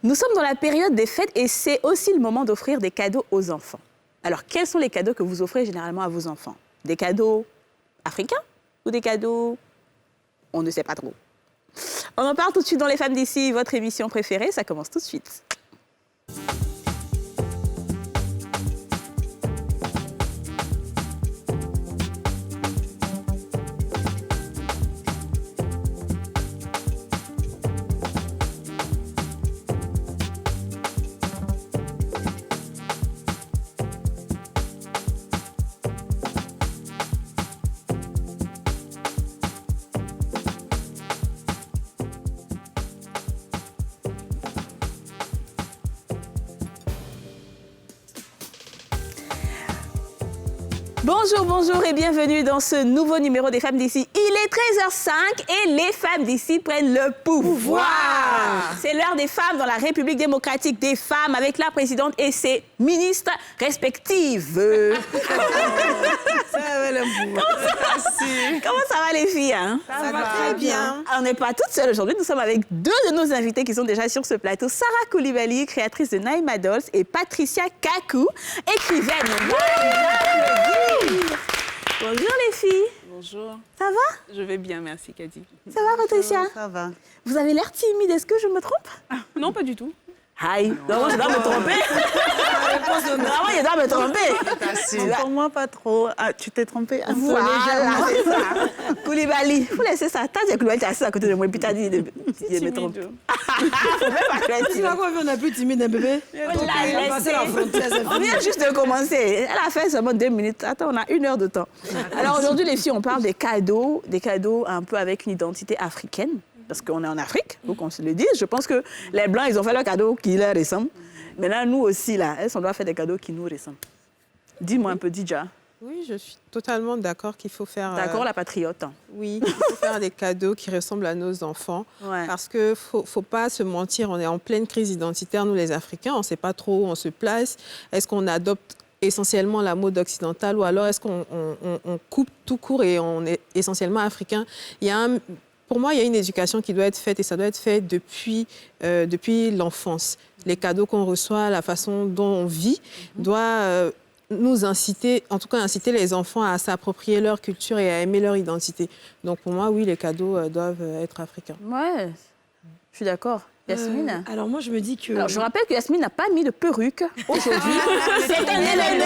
Nous sommes dans la période des fêtes et c'est aussi le moment d'offrir des cadeaux aux enfants. Alors, quels sont les cadeaux que vous offrez généralement à vos enfants? Des cadeaux africains ou des cadeaux... On ne sait pas trop. On en parle tout de suite dans Les Femmes d'ici, votre émission préférée. Ça commence tout de suite. Bonjour, bonjour et bienvenue dans ce nouveau numéro des Femmes d'ici. Il est 13h05 et les femmes d'ici prennent le pouvoir. C'est l'heure des femmes dans la République démocratique des femmes avec la présidente et ses ministres respectives. Ça va le pouvoir. Comment ça va les filles hein? Ça va très bien. On n'est pas toutes seules aujourd'hui, nous sommes avec deux de nos invités qui sont déjà sur ce plateau. Sarah Koulibaly, créatrice de Naïma Dolls et Patricia Kakou, écrivaine. Bonjour les filles. Bonjour. Ça va? Je vais bien, merci Kadi. Ça va Patricia? Ça va. Vous avez l'air timide, est-ce que je me trompe? Non, pas du tout. Aïe, non, je dois me tromper. Vraiment, je dois me tromper. Pour moi, pas trop. Ah, tu t'es trompée un peu Voilà, légèrement. c'est ça. Koulibaly, faut laisser ça. T'as dit Koulibaly, t'es assis à côté de moi, puis t'as dit, je me trompe. Faut même pas que Tu vois quoi, on a plus timide, un bébé? On vient juste de commencer. Elle a fait seulement 2 minutes. Attends, on a 1 heure de temps. Alors aujourd'hui, les filles, on parle des cadeaux un peu avec une identité africaine. Parce qu'on est en Afrique, faut qu'on se le dise. Je pense que les Blancs, ils ont fait leurs cadeaux qui leur ressemblent. Maintenant, nous aussi, là, on doit faire des cadeaux qui nous ressemblent. Dis-moi un peu, Dija. Oui, je suis totalement d'accord qu'il faut faire... D'accord, la patriote. Oui, il faut faire des cadeaux qui ressemblent à nos enfants. Ouais. Parce qu'il ne faut pas se mentir, on est en pleine crise identitaire, nous les Africains, on ne sait pas trop où on se place. Est-ce qu'on adopte essentiellement la mode occidentale ou alors est-ce qu'on coupe tout court et on est essentiellement africain? Pour moi, il y a une éducation qui doit être faite et ça doit être fait depuis l'enfance. Les cadeaux qu'on reçoit, la façon dont on vit doit nous inciter, en tout cas inciter les enfants à s'approprier leur culture et à aimer leur identité. Donc pour moi, oui, les cadeaux doivent être africains. Ouais, je suis d'accord. Yasmine Alors moi, je me dis que... Alors, je rappelle que Yasmine n'a pas mis de perruque aujourd'hui. C'est un événement.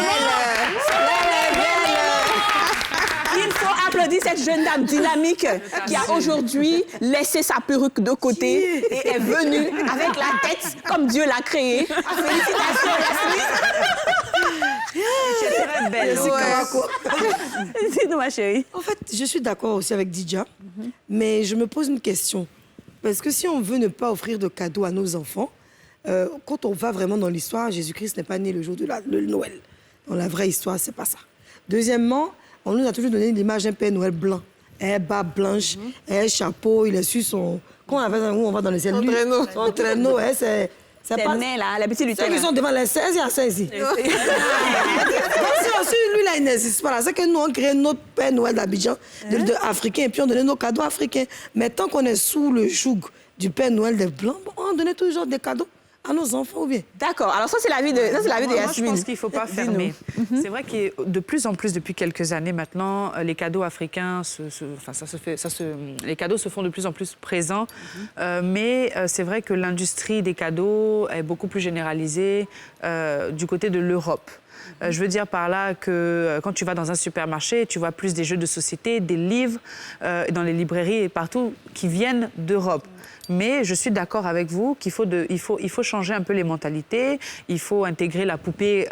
Il faut applaudir cette jeune dame dynamique qui a aujourd'hui laissé sa perruque de côté et est venue avec la tête comme Dieu l'a créée. Félicitations, Yasmine. Tu es très belle. Dis-nous, ma chérie. En fait, je suis d'accord aussi avec Dija, mais je me pose une question. Parce que si on veut ne pas offrir de cadeaux à nos enfants, quand on va vraiment dans l'histoire, Jésus-Christ n'est pas né le jour de Noël. Dans la vraie histoire, c'est pas ça. Deuxièmement, on nous a toujours donné l'image d'un Père Noël blanc. Barbe blanche, chapeau, il a su son... Quand on va dans les ciels, son traîneau, c'est pas... né, là, la petite lutin. Ceux qui sont devant les 16, il y a 16 ici. Si lui, là, il n'existe pas là. C'est que nous, on crée notre Père Noël d'Abidjan, africain, et puis on donnait nos cadeaux africains. Mais tant qu'on est sous le joug du Père Noël des Blancs, on donnait toujours des cadeaux à nos enfants ou bien. D'accord. Alors ça, c'est l'avis de Yasmine. Moi, je pense qu'il ne faut pas fermer. C'est vrai que de plus en plus, depuis quelques années maintenant, les cadeaux africains, les cadeaux se font de plus en plus présents. Mais c'est vrai que l'industrie des cadeaux est beaucoup plus généralisée du côté de l'Europe. Je veux dire par là que quand tu vas dans un supermarché, tu vois plus des jeux de société, des livres dans les librairies et partout qui viennent d'Europe. Mais je suis d'accord avec vous qu'il faut changer un peu les mentalités. Il faut intégrer la poupée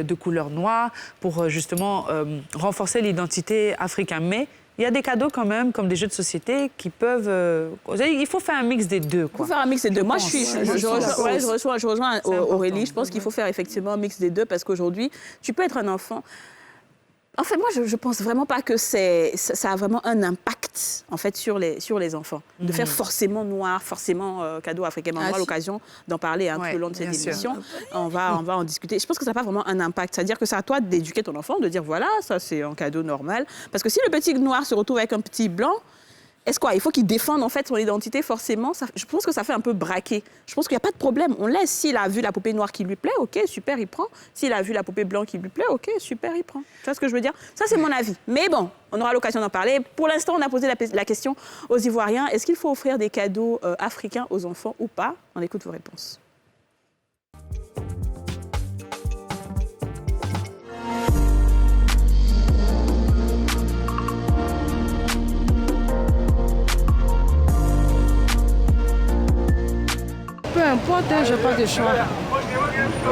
de couleur noire pour justement renforcer l'identité africaine. Mais il y a des cadeaux quand même, comme des jeux de société, qui peuvent... il faut faire un mix des deux, quoi. Il faut faire un mix des deux. Moi, je rejoins Aurélie. Je pense qu'il faut faire effectivement un mix des deux parce qu'aujourd'hui, tu peux être un enfant... En fait, moi, je pense vraiment pas que ça a vraiment un impact, en fait, sur les enfants. De faire forcément noir, forcément cadeau africain. On aura l'occasion d'en parler tout le long de cette émission. On va en discuter. Je pense que ça n'a pas vraiment un impact. C'est-à-dire que c'est à toi d'éduquer ton enfant, de dire, voilà, ça, c'est un cadeau normal. Parce que si le petit noir se retrouve avec un petit blanc, Est-ce quoi? Il faut qu'il défende en fait son identité forcément. Je pense que ça fait un peu braquer. Je pense qu'il n'y a pas de problème. On laisse. S'il a vu la poupée noire qui lui plaît, ok, super, il prend. S'il a vu la poupée blanche qui lui plaît, ok, super, il prend. Tu vois ce que je veux dire? Ça, c'est mon avis. Mais bon, on aura l'occasion d'en parler. Pour l'instant, on a posé la question aux Ivoiriens. Est-ce qu'il faut offrir des cadeaux africains aux enfants ou pas? On écoute vos réponses. Peu importe, je n'ai pas de choix.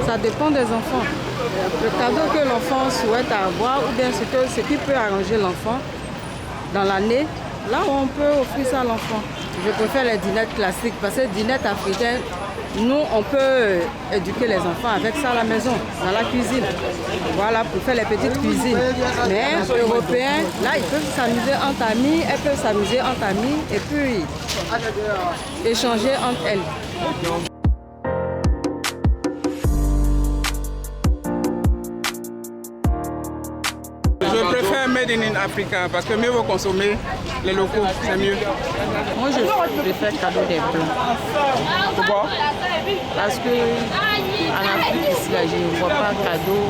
Ça dépend des enfants. Le cadeau que l'enfant souhaite avoir ou bien ce qui peut arranger l'enfant dans l'année, là où on peut offrir ça à l'enfant. Je préfère les dinettes classiques parce que les dinettes africaines, nous, on peut éduquer les enfants avec ça à la maison, dans la cuisine. Voilà, pour faire les petites cuisines. Mais européens, là, ils peuvent s'amuser entre amis, elles peuvent s'amuser entre amis et puis échanger entre elles. Je préfère Made in Africa parce que mieux vaut consommer les locaux, c'est mieux. Moi, je préfère cadeau des blancs. Pourquoi? Parce que en Afrique, ici, là, je ne vois pas cadeau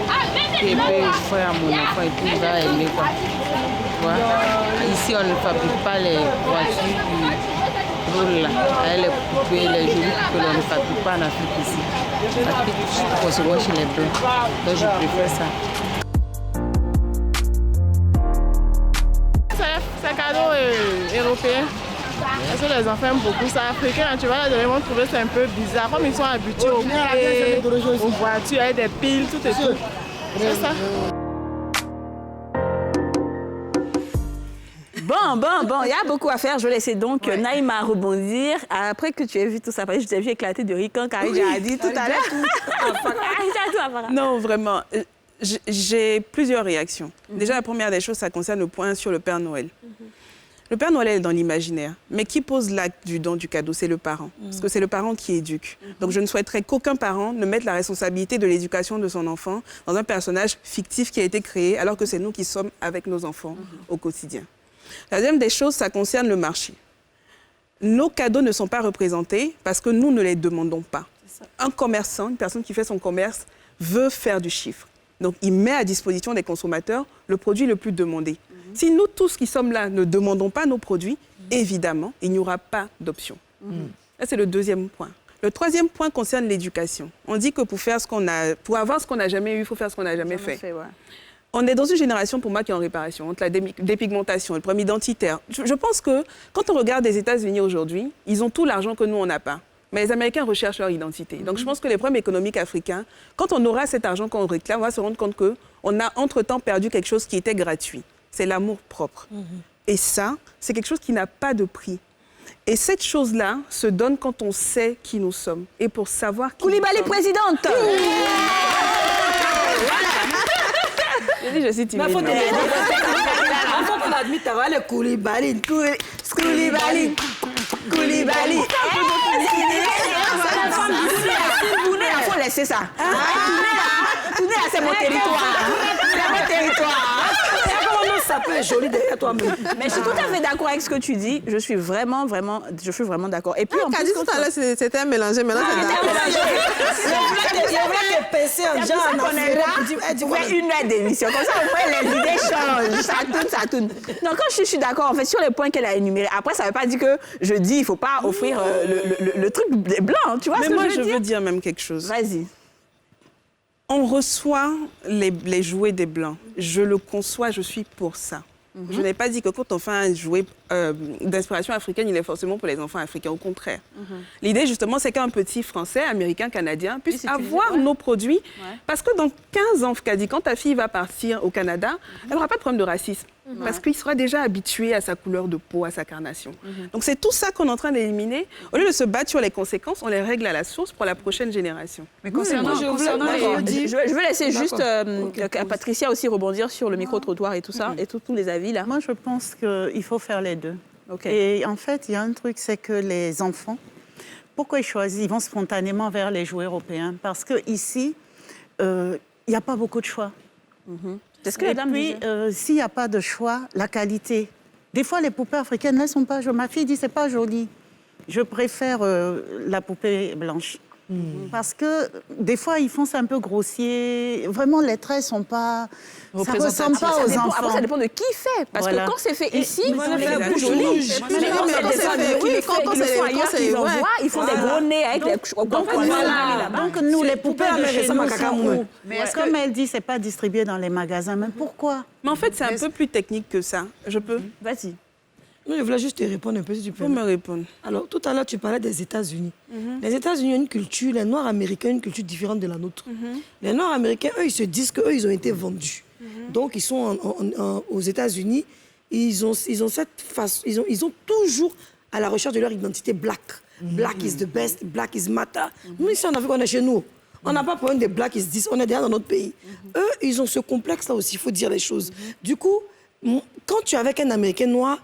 que je peux faire à mon enfant et puis il va aimer, quoi. Tu vois? Ici, on ne fabrique pas les voitures qui roulent là. Avec les poupées, les jolies poupées, on ne fabrique pas en Afrique ici. Ça pique forcément chez les blancs. Donc, je préfère ça. C'est un cadeau européen. Parce que les enfants aiment beaucoup ça. Africains, tu vois, ils vont trouver ça un peu bizarre. Comme ils sont habitués aux poupées, aux voitures, avec des piles, tout et tout. C'est ça. Bon, il y a beaucoup à faire. Je vais laisser donc Naïma rebondir. Après que tu aies vu tout ça, je t'ai vu éclater de rire quand Khadija a dit tout à l'heure. Non, vraiment. J'ai plusieurs réactions. Déjà, la première des choses, ça concerne le point sur le Père Noël. Le Père Noël est dans l'imaginaire, mais qui pose l'acte du don du cadeau, c'est le parent. Parce que c'est le parent qui éduque. Donc je ne souhaiterais qu'aucun parent ne mette la responsabilité de l'éducation de son enfant dans un personnage fictif qui a été créé, alors que c'est nous qui sommes avec nos enfants au quotidien. La deuxième des choses, ça concerne le marché. Nos cadeaux ne sont pas représentés parce que nous ne les demandons pas. Un commerçant, une personne qui fait son commerce, veut faire du chiffre. Donc, il met à disposition des consommateurs le produit le plus demandé. Si nous, tous qui sommes là, ne demandons pas nos produits, évidemment, il n'y aura pas d'option. Ça, c'est le deuxième point. Le troisième point concerne l'éducation. On dit que pour avoir ce qu'on n'a jamais eu, il faut faire ce qu'on n'a jamais fait. On est dans une génération, pour moi, qui est en réparation, entre la dépigmentation, le problème identitaire. Je pense que quand on regarde les États-Unis aujourd'hui, ils ont tout l'argent que nous, on n'a pas. Mais les Américains recherchent leur identité. Donc, je pense que les problèmes économiques africains, quand on aura cet argent qu'on réclame, on va se rendre compte qu'on a entre-temps perdu quelque chose qui était gratuit. C'est l'amour propre. Et ça, c'est quelque chose qui n'a pas de prix. Et cette chose-là se donne quand on sait qui nous sommes. Et pour savoir qui Koulibaly présidente. Je suis timide. Il faut qu'on admette avoir le Koulibaly. Koulibaly. Koulibaly. Il faut laisser ça. Tournez là, c'est mon territoire. C'est mon territoire. Ça peut être joli derrière toi-même. Mais je suis tout à fait d'accord avec ce que tu dis. Je suis vraiment d'accord. Et puis, en plus, tout à l'heure, c'était un mélangé. Maintenant, c'est tu fais une heure d'émission. Comme ça, les idées changent. Ça tourne. Non, quand je suis d'accord, en fait, sur les points qu'elle a énumérés, après, ça ne veut pas dire que je dis qu'il ne faut pas offrir le truc des blancs. Tu vois ce que moi, je veux dire même quelque chose. Vas-y. On reçoit les jouets des Blancs. Je le conçois, je suis pour ça. Je n'ai pas dit que quand on fait un jouet d'inspiration africaine, il est forcément pour les enfants africains. Au contraire. L'idée, justement, c'est qu'un petit Français, Américain, Canadien puisse avoir nos produits. Parce que dans 15 ans, Fkadi, quand ta fille va partir au Canada, elle n'aura pas de problème de racisme. Parce qu'il sera déjà habitué à sa couleur de peau, à sa carnation. Donc c'est tout ça qu'on est en train d'éliminer. Au lieu de se battre sur les conséquences, on les règle à la source pour la prochaine génération. Mais concernant je veux laisser juste Patricia aussi rebondir sur le micro-trottoir et tout ça, et tous les avis là. Moi, je pense qu'il faut faire les deux. Okay. Et en fait, il y a un truc, c'est que les enfants, pourquoi ils choisissent? Ils vont spontanément vers les jouets européens. Parce qu'ici, il n'y a pas beaucoup de choix. C'est ce que la dame disait. S'il n'y a pas de choix, la qualité Des fois, les poupées africaines, elles sont pas jolies. Ma fille dit, c'est pas joli. Je préfère la poupée blanche. Parce que des fois, ils font ça un peu grossier. Vraiment, les traits sont pas... Ça ne ressemble pas aux enfants. Après, ça dépend de qui fait. Parce que quand c'est fait ici, ils c'est joli. Ils font des gros nez avec les... Donc, nous, les poupées de chez nous sont... Comme elle dit, c'est pas distribué dans les magasins. Mais pourquoi? Mais en fait, c'est un peu plus technique que ça. Je peux? Vas-y. Non, je voulais juste te répondre un peu si tu peux. Faut me répondre. Alors, tout à l'heure, tu parlais des États-Unis. Les États-Unis ont une culture, les Noirs américains ont une culture différente de la nôtre. Les Noirs américains, eux, ils se disent qu'eux, ils ont été vendus. Donc, ils sont aux États-Unis, ils ont cette face, ils ont toujours à la recherche de leur identité black. Black is the best, black is matter. Nous, ici en Afrique, on est chez nous. On n'a pas problème des black is this, on est déjà dans notre pays. Eux, ils ont ce complexe-là aussi, il faut dire les choses. Du coup, quand tu es avec un Américain noir,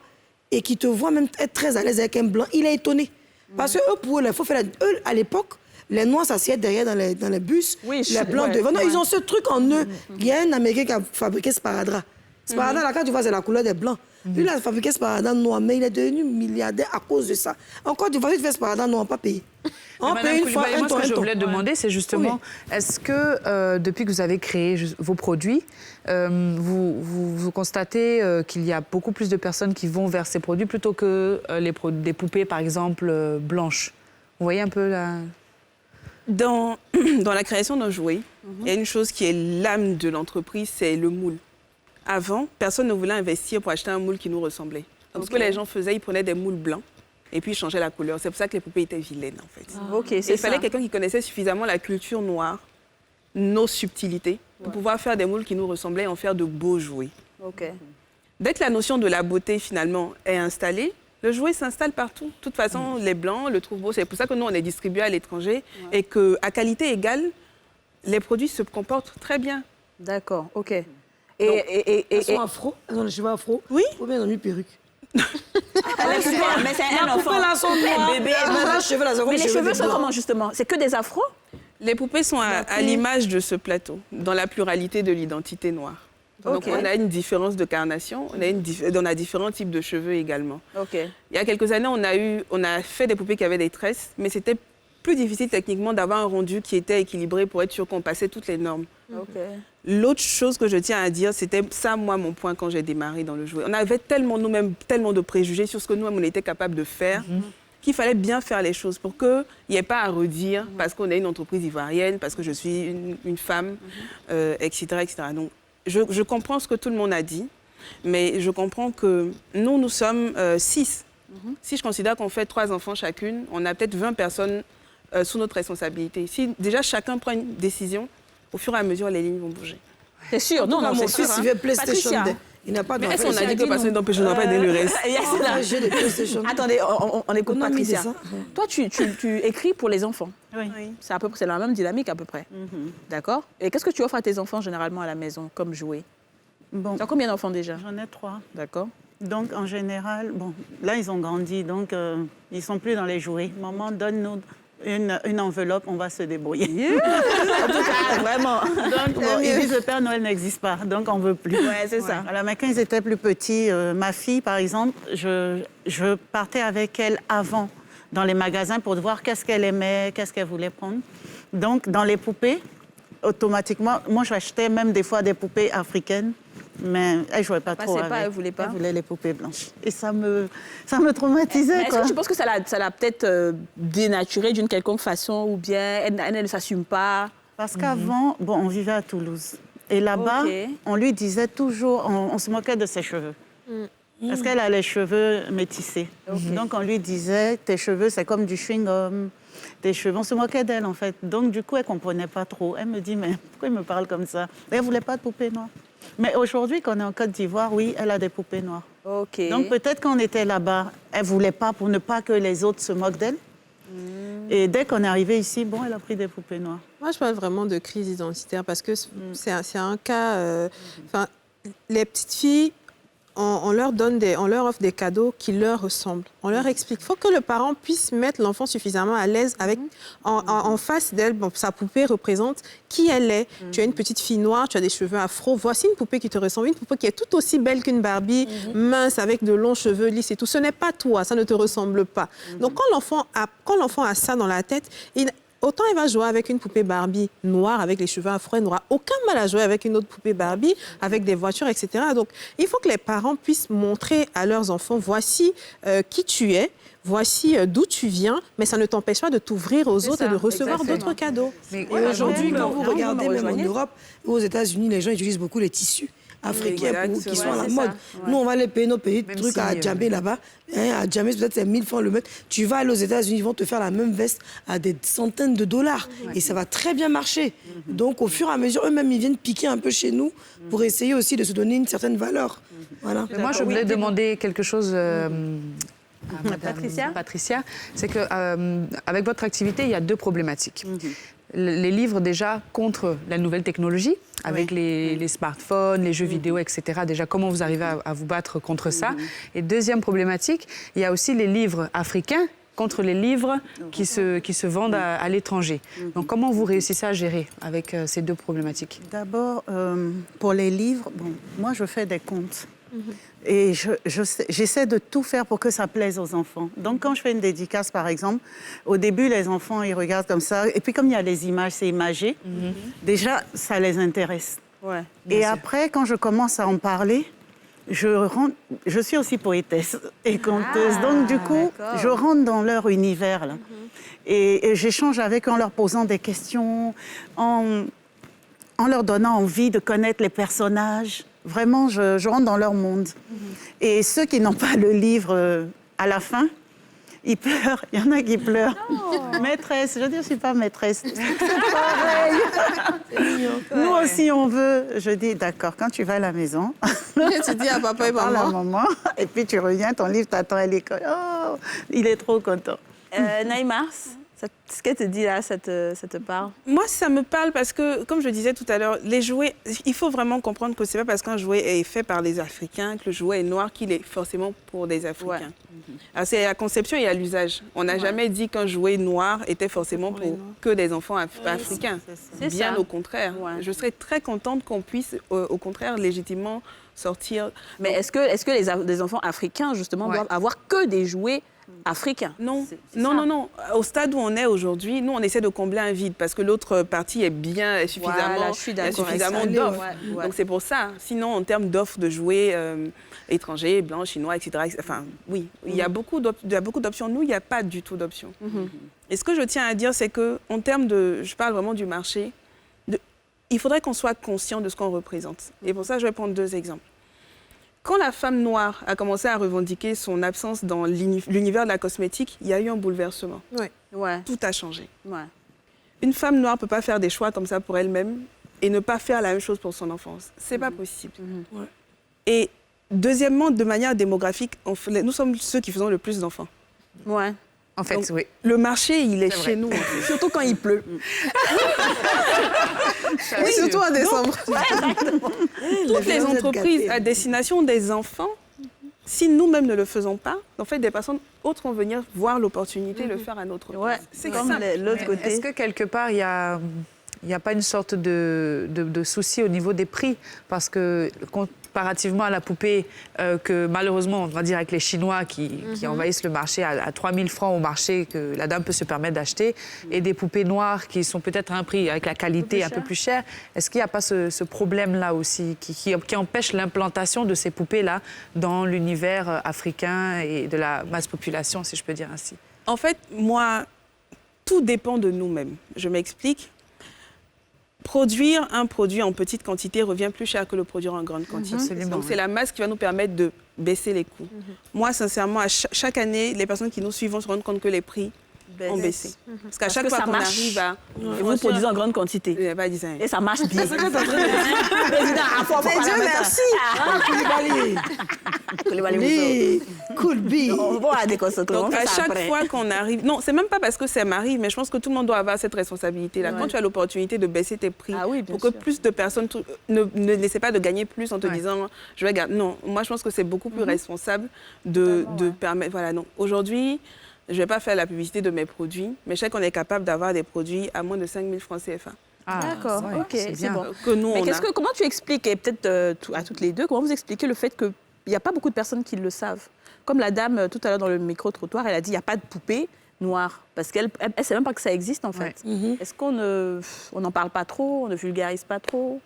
et qui te voit même être très à l'aise avec un blanc, il est étonné. Parce que eux, pour eux, il faut faire eux, à l'époque, les noirs s'assiedent derrière dans les bus, les blancs devant. Non, ils ont ce truc en eux. Il y a un Américain qui a fabriqué Sparadrap. Sparadrap, là, quand tu vois, c'est la couleur des blancs. Lui, il a fabriqué Sparadrap noir, mais il est devenu milliardaire à cause de ça. Encore, tu vois, tu fais Sparadrap noir, on n'a pas payé. On paye une fois, moi, ce que je voulais demander, c'est justement, est-ce que depuis que vous avez créé vos produits, vous constatez qu'il y a beaucoup plus de personnes qui vont vers ces produits plutôt que des poupées, par exemple, blanches? Vous voyez un peu la... Dans la création d'un jouet, il y a une chose qui est l'âme de l'entreprise, c'est le moule. Avant, personne ne voulait investir pour acheter un moule qui nous ressemblait. Donc, ce que les gens faisaient, ils prenaient des moules blancs et puis ils changeaient la couleur. C'est pour ça que les poupées étaient vilaines, en fait. Il fallait quelqu'un qui connaissait suffisamment la culture noire, nos subtilités, pour pouvoir faire des moules qui nous ressemblaient et en faire de beaux jouets. Dès que la notion de la beauté, finalement, est installée, le jouet s'installe partout. De toute façon, les Blancs le trouvent beau. C'est pour ça que nous, on est distribué à l'étranger et qu'à qualité égale, les produits se comportent très bien. D'accord, OK. Elles sont afro, elles ont les cheveux afro. Oui. Ou bien elles ont une perruque. Mais c'est un enfant. Mais les cheveux sont comment, justement? C'est que des afros? Les poupées sont à l'image de ce plateau, dans la pluralité de l'identité noire. Donc, on a une différence de carnation, on a différents types de cheveux également. Il y a quelques années, on a fait des poupées qui avaient des tresses, mais c'était plus difficile techniquement d'avoir un rendu qui était équilibré pour être sûr qu'on passait toutes les normes. L'autre chose que je tiens à dire, c'était ça, moi, mon point quand j'ai démarré dans le jouet. On avait tellement, nous-mêmes, tellement de préjugés sur ce que nous-mêmes, on était capable de faire, qu'il fallait bien faire les choses pour qu'il n'y ait pas à redire parce qu'on est une entreprise ivoirienne, parce que je suis une femme, etc., etc. Donc, je comprends ce que tout le monde a dit, mais je comprends que nous sommes 6. Si je considère qu'on fait 3 enfants chacune, on a peut-être 20 personnes sous notre responsabilité. Si déjà chacun prend une décision, au fur et à mesure, les lignes vont bouger. C'est sûr, non, mon fils, il veut PlayStation. Il n'a pas de... Mais est-ce qu'on a dit que personne n'empêche, on n'a pas donné le reste? Attendez, on écoute Patricia. Toi, tu écris pour les enfants. Oui. C'est la même dynamique à peu près. D'accord. Et qu'est-ce que tu offres à tes enfants généralement à la maison comme jouet? Tu as combien d'enfants déjà? J'en ai 3. D'accord. Donc, en général, là, ils ont grandi, donc ils ne sont plus dans les jouets. Maman, donne-nous une enveloppe, on va se débrouiller. En tout cas, vraiment. Donc, ils disent que le Père Noël n'existe pas, donc on ne veut plus. Ouais, c'est ça. Alors, mais quand ils étaient plus petits, ma fille, par exemple, je partais avec elle avant dans les magasins pour voir qu'est-ce qu'elle aimait, qu'est-ce qu'elle voulait prendre. Donc, dans les poupées, automatiquement, moi, j'achetais même des fois des poupées africaines. Mais elle ne jouait pas trop avec. Elle voulait pas. Elle voulait les poupées blanches. Et ça me traumatisait. Est-ce que tu penses que ça l'a peut-être dénaturée d'une quelconque façon ou bien elle ne s'assume pas? Parce qu'avant, on vivait à Toulouse. Et là-bas, on lui disait toujours, on se moquait de ses cheveux. Parce qu'elle a les cheveux métissés. Donc on lui disait, tes cheveux, c'est comme du chewing-gum. Tes cheveux, on se moquait d'elle en fait. Donc du coup, elle ne comprenait pas trop. Elle me dit, mais pourquoi il me parle comme ça? Elle ne voulait pas de poupées noires. Mais aujourd'hui, quand on est en Côte d'Ivoire, oui, elle a des poupées noires. Donc peut-être quand on était là-bas, elle ne voulait pas pour ne pas que les autres se moquent d'elle. Et dès qu'on est arrivé ici, elle a pris des poupées noires. Moi, je parle vraiment de crise identitaire parce que c'est un cas... les petites filles on leur offre des cadeaux qui leur ressemblent. On leur explique. Il faut que le parent puisse mettre l'enfant suffisamment à l'aise avec, en face d'elle. Bon, sa poupée représente qui elle est. Tu as une petite fille noire, tu as des cheveux afro. Voici une poupée qui te ressemble, une poupée qui est tout aussi belle qu'une Barbie, mince, avec de longs cheveux lisses et tout. Ce n'est pas toi, ça ne te ressemble pas. Donc, quand l'enfant a ça dans la tête, autant il va jouer avec une poupée Barbie noire, avec les cheveux afro, il n'aura aucun mal à jouer avec une autre poupée Barbie, avec des voitures, etc. Donc, il faut que les parents puissent montrer à leurs enfants, voici qui tu es, voici d'où tu viens, mais ça ne t'empêche pas de t'ouvrir aux autres et de recevoir d'autres cadeaux. Et aujourd'hui, quand vous regardez même en Europe ou aux États-Unis, les gens utilisent beaucoup les tissus africains qui sont à la mode. Nous, on va les payer nos petits trucs à Djamé là-bas. À Djamé, peut-être c'est 1000 francs le mètre. Tu vas aller aux États-Unis, ils vont te faire la même veste à des centaines de dollars. Et ça va très bien marcher. Donc, au fur et à mesure, eux-mêmes, ils viennent piquer un peu chez nous pour essayer aussi de se donner une certaine valeur. Voilà. Moi, je voulais demander quelque chose à Patricia. C'est qu'avec votre activité, il y a deux problématiques. Les livres déjà contre la nouvelle technologie, avec les smartphones, les jeux vidéo, etc. Déjà, comment vous arrivez à vous battre contre ça? Et deuxième problématique, il y a aussi les livres africains contre les livres qui se vendent à l'étranger. Donc, comment vous réussissez à gérer avec ces deux problématiques? D'abord, pour les livres, moi, je fais des comptes. Et j'essaie de tout faire pour que ça plaise aux enfants. Donc, quand je fais une dédicace, par exemple, au début, les enfants, ils regardent comme ça. Et puis, comme il y a les images, c'est imagé, déjà, ça les intéresse. Ouais, et après, quand je commence à en parler, je suis aussi poétesse et conteuse. Donc, du coup, je rentre dans leur univers. Là. Et j'échange avec eux en leur posant des questions, en leur donnant envie de connaître les personnages. Vraiment, je rentre dans leur monde. Et ceux qui n'ont pas le livre à la fin, ils pleurent. Il y en a qui pleurent. Oh. Maîtresse, je veux dire, je ne suis pas maîtresse. C'est pareil. Nous aussi, on veut. Je dis, d'accord, quand tu vas à la maison... tu dis à papa et maman. Et puis tu reviens, ton livre t'attend à l'école. Oh, il est trop content. Naïma, ce qu'elle te dit là, ça te parle? Moi, ça me parle parce que, comme je disais tout à l'heure, les jouets, il faut vraiment comprendre que ce n'est pas parce qu'un jouet est fait par les Africains que le jouet est noir qu'il est forcément pour des Africains. Alors, c'est à la conception et à l'usage. On n'a jamais dit qu'un jouet noir était forcément pour que des enfants africains. Bien au contraire. Je serais très contente qu'on puisse, au contraire, légitimement sortir. Mais est-ce que les enfants africains, justement, doivent avoir que des jouets africain? Non. Non. Au stade où on est aujourd'hui, nous, on essaie de combler un vide parce que l'autre partie est suffisamment d'offres. Donc, c'est pour ça. Sinon, en termes d'offres de jouets étrangers, blancs, chinois, etc., enfin, oui, il y a beaucoup d'options. Nous, il n'y a pas du tout d'options. Et ce que je tiens à dire, c'est qu'en termes de... Je parle vraiment du marché. Il faudrait qu'on soit conscient de ce qu'on représente. Et pour ça, je vais prendre deux exemples. Quand la femme noire a commencé à revendiquer son absence dans l'univers de la cosmétique, il y a eu un bouleversement. Tout a changé. Une femme noire ne peut pas faire des choix comme ça pour elle-même et ne pas faire la même chose pour son enfance. Ce n'est pas possible. Et deuxièmement, de manière démographique, nous sommes ceux qui faisons le plus d'enfants. En fait, donc, le marché, il est chez nous. Surtout quand il pleut. Surtout en décembre. Toutes les entreprises à destination des enfants, si nous-mêmes ne le faisons pas, en fait, des personnes autres vont venir voir l'opportunité de le faire à notre place. C'est comme l'autre côté. Est-ce que quelque part, il n'y a pas une sorte de souci au niveau des prix? Parce que comparativement à la poupée que malheureusement, on va dire avec les Chinois qui envahissent le marché à 3 000 francs au marché que la dame peut se permettre d'acheter, et des poupées noires qui sont peut-être à un prix avec la qualité un peu plus chère, est-ce qu'il n'y a pas ce problème-là aussi qui empêche l'implantation de ces poupées-là dans l'univers africain et de la masse population, si je peux dire ainsi? En fait, moi, tout dépend de nous-mêmes. Je m'explique. Produire un produit en petite quantité revient plus cher que le produire en grande quantité. Donc, c'est la masse qui va nous permettre de baisser les coûts. Moi, sincèrement, chaque année, les personnes qui nous suivent vont se rendre compte que les prix ont baissé. Parce qu'à chaque fois qu'on arrive à... Et vous produisez en grande quantité. Il n'y a pas dit ça. Et ça marche bien. C'est ce que tu es en train de dire. Président, Dieu merci. Koulibaly. Cool B. On va à des Donc, à chaque fois qu'on arrive... Non, c'est même pas parce que ça m'arrive, mais je pense que tout le monde doit avoir cette responsabilité-là. Quand tu as l'opportunité de baisser tes prix pour que plus de personnes ne laissent pas de gagner plus en te disant je vais garder. Non, moi, je pense que c'est beaucoup plus responsable de permettre... Voilà, non. Aujourd'hui, je ne vais pas faire la publicité de mes produits, mais je sais qu'on est capable d'avoir des produits à moins de 5 000 francs CFA. D'accord, ok, c'est bon. Que nous, mais comment tu expliques, et peut-être à toutes les deux, comment vous expliquez le fait qu'il n'y a pas beaucoup de personnes qui le savent? Comme la dame, tout à l'heure dans le micro-trottoir, elle a dit il n'y a pas de poupée noire. Parce qu'elle ne sait même pas que ça existe, en fait. Est-ce qu'on n'en parle pas trop, on ne vulgarise pas trop?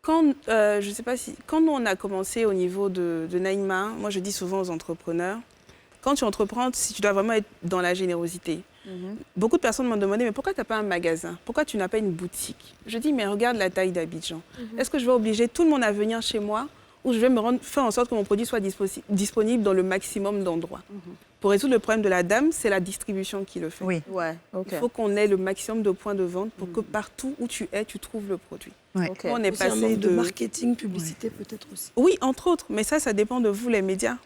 Je sais pas si... Quand on a commencé au niveau de Naïma, moi, je dis souvent aux entrepreneurs, quand tu entreprends, si tu dois vraiment être dans la générosité. Beaucoup de personnes m'ont demandé, mais pourquoi tu n'as pas un magasin? Pourquoi tu n'as pas une boutique? Je dis, mais regarde la taille d'Abidjan. Est-ce que je vais obliger tout le monde à venir chez moi ou je vais faire en sorte que mon produit soit disponible dans le maximum d'endroits? Pour résoudre le problème de la dame, c'est la distribution qui le fait. Oui. Ouais, Il faut qu'on ait le maximum de points de vente pour que partout où tu es, tu trouves le produit. On est passé un manque de marketing, publicité peut-être aussi. Oui, entre autres, mais ça dépend de vous, les médias.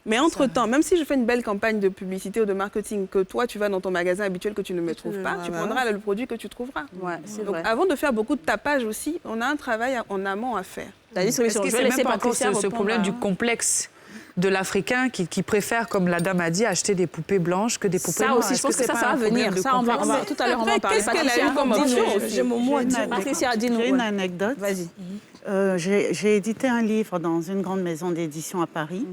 Mais entre-temps, même si je fais une belle campagne de publicité ou de marketing, que toi, tu vas dans ton magasin habituel que tu ne me trouves pas, tu prendras le produit que tu trouveras. Donc, avant de faire beaucoup de tapage aussi, on a un travail en amont à faire. La distribution, je vais laisser Patricia ce problème du complexe de l'Africain qui préfère, comme la dame a dit, acheter des poupées blanches que des poupées noires. Ça aussi, je pense que ça va venir. Ça, on va tout à l'heure, on va en parler. Qu'est-ce qu'elle a eu comme option? J'ai mon mot à dire. Patricia, dis-nous. J'ai une anecdote. Vas-y. J'ai édité un livre dans une grande maison d'édition à Paris.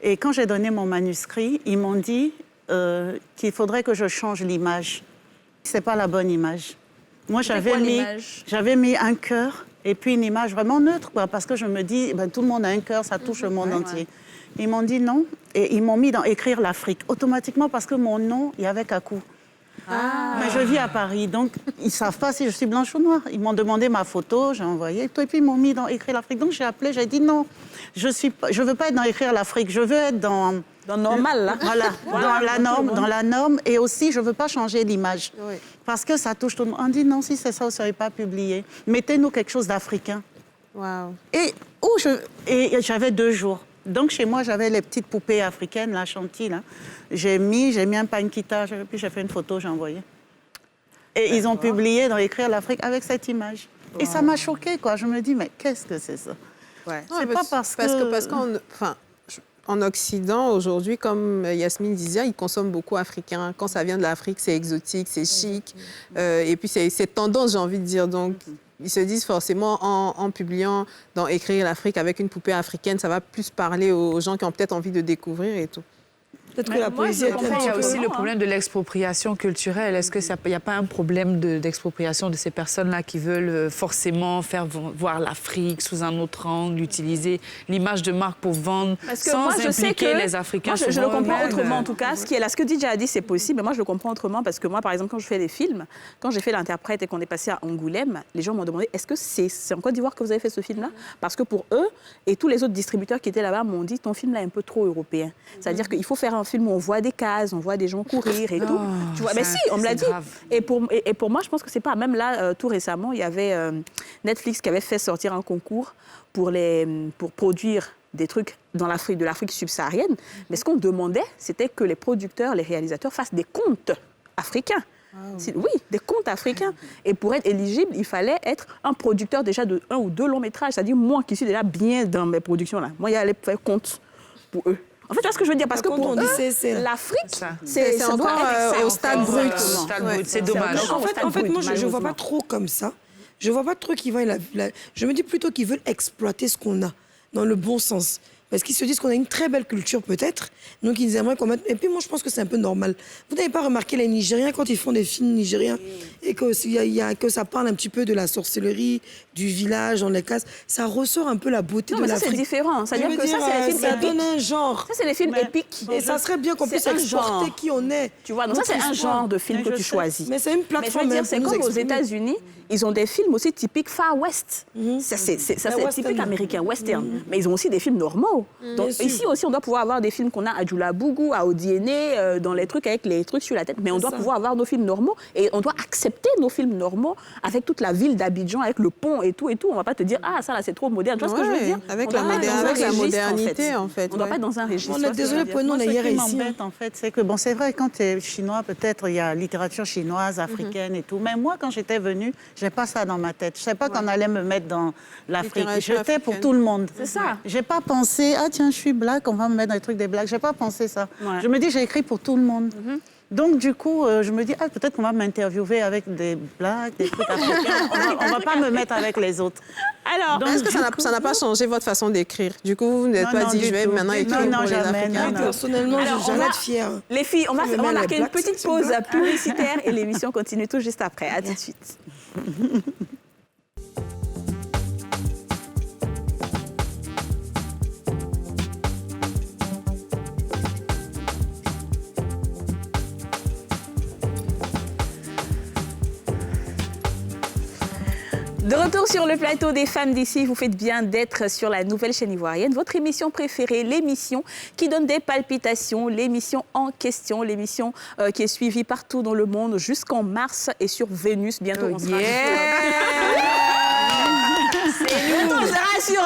Et quand j'ai donné mon manuscrit, ils m'ont dit qu'il faudrait que je change l'image. C'est pas la bonne image. Moi, j'avais mis un cœur et puis une image vraiment neutre, quoi, parce que je me dis, tout le monde a un cœur, ça touche le monde entier. Ils m'ont dit non, et ils m'ont mis dans écrire l'Afrique, automatiquement, parce que mon nom, il y avait Kakou. Mais je vis à Paris, donc ils ne savent pas si je suis blanche ou noire. Ils m'ont demandé ma photo, j'ai envoyé, et puis ils m'ont mis dans écrire l'Afrique. Donc j'ai appelé, j'ai dit non, je ne veux pas être dans écrire l'Afrique, je veux être dans normal, là. Voilà, dans la norme, et aussi je ne veux pas changer l'image. Parce que ça touche tout le monde. On dit non, si c'est ça, vous ne serez pas publié. Mettez-nous quelque chose d'africain. Et j'avais 2 jours. Donc, chez moi, j'avais les petites poupées africaines, la chantilly, là. J'ai mis un pankita, puis j'ai fait une photo, j'ai envoyé. Et ils ont publié dans Écrire l'Afrique avec cette image. Et ça m'a choquée, quoi. Je me dis, mais qu'est-ce que c'est ça? C'est pas parce qu'en Occident, aujourd'hui, comme Yasmine disait, ils consomment beaucoup africain. Quand ça vient de l'Afrique, c'est exotique, c'est chic. Et puis, c'est tendance, j'ai envie de dire. Donc, ils se disent forcément, en publiant dans Écrire l'Afrique avec une poupée africaine, ça va plus parler aux gens qui ont peut-être envie de découvrir et tout. Peut-être que la poésie il y a aussi le problème de l'expropriation culturelle. Est-ce qu'il n'y a pas un problème d'expropriation de ces personnes-là qui veulent forcément faire voir l'Afrique sous un autre angle, utiliser l'image de marque pour vendre sans impliquer les Africains? Moi, je le comprends autrement, en tout cas. Ce que DJ a dit, c'est possible, mais moi, je le comprends autrement parce que moi, par exemple, quand je fais des films, quand j'ai fait l'interprète et qu'on est passé à Angoulême, les gens m'ont demandé, est-ce que c'est en Côte d'Ivoire que vous avez fait ce film-là? Parce que pour eux, et tous les autres distributeurs qui étaient là-bas m'ont dit, ton film là est un peu trop européen. C'est-à-dire qu'il faut faire un film où on voit des cases, on voit des gens courir et tout. Tu vois, mais si, on me l'a dit. Et pour moi, je pense que c'est pas. Même là, tout récemment, il y avait Netflix qui avait fait sortir un concours pour produire des trucs de l'Afrique subsaharienne. Mais ce qu'on demandait, c'était que les producteurs, les réalisateurs fassent des contes africains. Oui, des contes africains. Et pour être éligible, il fallait être un producteur déjà de 1 ou 2 longs métrages. C'est-à-dire moi qui suis déjà bien dans mes productions-là. Moi, il y allait faire compte pour eux. En fait, tu vois ce que je veux dire? Parce que pour eux, l'Afrique, c'est encore au stade brut. C'est dommage. En fait, moi, je ne vois pas trop comme ça. Je ne vois pas trop qu'ils veulent... Je me dis plutôt qu'ils veulent exploiter ce qu'on a, dans le bon sens. Parce qu'ils se disent qu'on a une très belle culture, peut-être. Donc, ils aimeraient qu'on mette... Et puis, moi, je pense que c'est un peu normal. Vous n'avez pas remarqué les Nigériens, quand ils font des films nigériens, et que ça parle un petit peu de la sorcellerie, du village, dans les cases, ça ressort un peu la beauté de l'Afrique. Ça, c'est différent. C'est-à-dire que ça, c'est les films épiques. Ça donne un genre. Ça, c'est les films épiques. Et ça serait bien qu'on puisse exporter qui on est. Tu vois, donc ça, c'est un genre de film que tu choisis. Mais c'est une plateforme. Mais c'est comme aux États-Unis, ils ont des films aussi typiques Far West. Ça, c'est typique américain, western. Mais ils ont aussi des films normaux. normaux. Donc, ici aussi, on doit pouvoir avoir des films qu'on a à Djoula Bougou, à Odiéné, dans les trucs avec les trucs sur la tête. Mais on doit pouvoir avoir nos films normaux et on doit accepter nos films normaux avec toute la ville d'Abidjan, avec le pont et tout. On ne va pas te dire, ah, ça là, c'est trop moderne. Tu vois ce que je veux dire? Avec la modernité, en fait. On ne doit pas être dans un registre. On est désolé pour nous, on est hier ici. Ce qui m'embête, en fait, c'est que, bon, c'est vrai, quand tu es chinois, peut-être, il y a littérature chinoise, africaine et tout. Mais moi, quand j'étais venue, je n'ai pas ça dans ma tête. Je ne sais pas qu'on allait me mettre dans l'Afrique. J'étais pour tout le monde. C'est ça. Je n'ai pas pensé, ah tiens, je suis black, on va me mettre dans les trucs des blacks. Je n'ai pas pensé ça. Ouais. Je me dis, j'ai écrit pour tout le monde. Donc, du coup, je me dis, ah, peut-être qu'on va m'interviewer avec des blacks, des trucs africains. On ne va pas me mettre avec les autres. Alors, est-ce que ça n'a pas changé votre façon d'écrire? Du coup, vous n'êtes pas dit, je vais maintenant écrire pour les Africains. Personnellement, je suis jamais fière. Les filles, on va marquer une petite pause publicitaire et l'émission continue tout juste après. À tout de suite. De retour sur le plateau des femmes d'ici, vous faites bien d'être sur la nouvelle chaîne ivoirienne, votre émission préférée, l'émission qui donne des palpitations, l'émission en question, l'émission qui est suivie partout dans le monde jusqu'en mars et sur Vénus. Bientôt, on sera bientôt, on sera sur...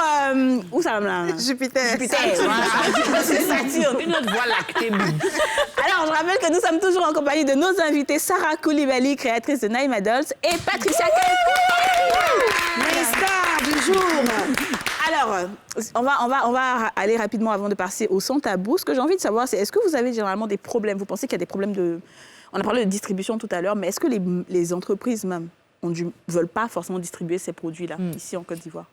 où ça là? Jupiter. Voilà. C'est Saturne. Une autre voie lactée. Alors, je rappelle que nous sommes toujours en compagnie de nos invités, Sarah Koulibaly, créatrice de Naïma Dolls, et Patricia bonjour. Alors, on va aller rapidement avant de passer au sans tabou. Ce que j'ai envie de savoir, c'est est-ce que vous avez généralement des problèmes? Vous pensez qu'il y a des problèmes de... On a parlé de distribution tout à l'heure, mais est-ce que les entreprises même ne veulent pas forcément distribuer ces produits-là ici en Côte d'Ivoire?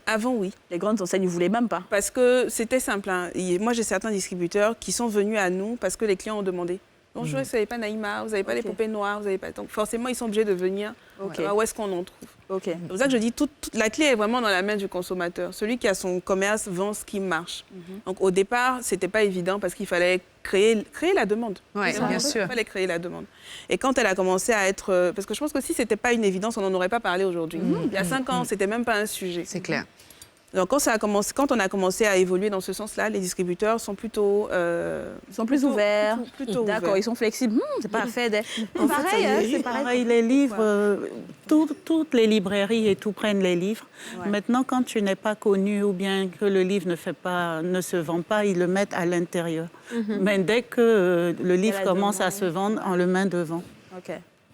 Avant, oui. Les grandes enseignes ne voulaient même pas. Parce que c'était simple. Hein. Moi, j'ai certains distributeurs qui sont venus à nous parce que les clients ont demandé. Bonjour, vous n'avez pas Naïma, vous n'avez pas les poupées noires, vous n'avez pas... Donc forcément, ils sont obligés de venir. Où est-ce qu'on en trouve? C'est pour ça que je dis, la clé est vraiment dans la main du consommateur. Celui qui a son commerce vend ce qui marche. Donc au départ, ce n'était pas évident parce qu'il fallait créer la demande. Oui, bien sûr. Il fallait créer la demande. Et quand elle a commencé à être... Parce que je pense que si ce n'était pas une évidence, on n'en aurait pas parlé aujourd'hui. Il y a 5 ans, ce n'était même pas un sujet. C'est clair. Donc quand on a commencé à évoluer dans ce sens-là, les distributeurs sont plutôt... ils sont plus ouverts. D'accord, ils sont flexibles. C'est pas fait des... C'est pareil, les livres, toutes les librairies et tout prennent les livres. Ouais. Maintenant, quand tu n'es pas connu ou bien que le livre ne se vend pas, ils le mettent à l'intérieur. Mais dès que le livre commence à se vendre, on le met devant.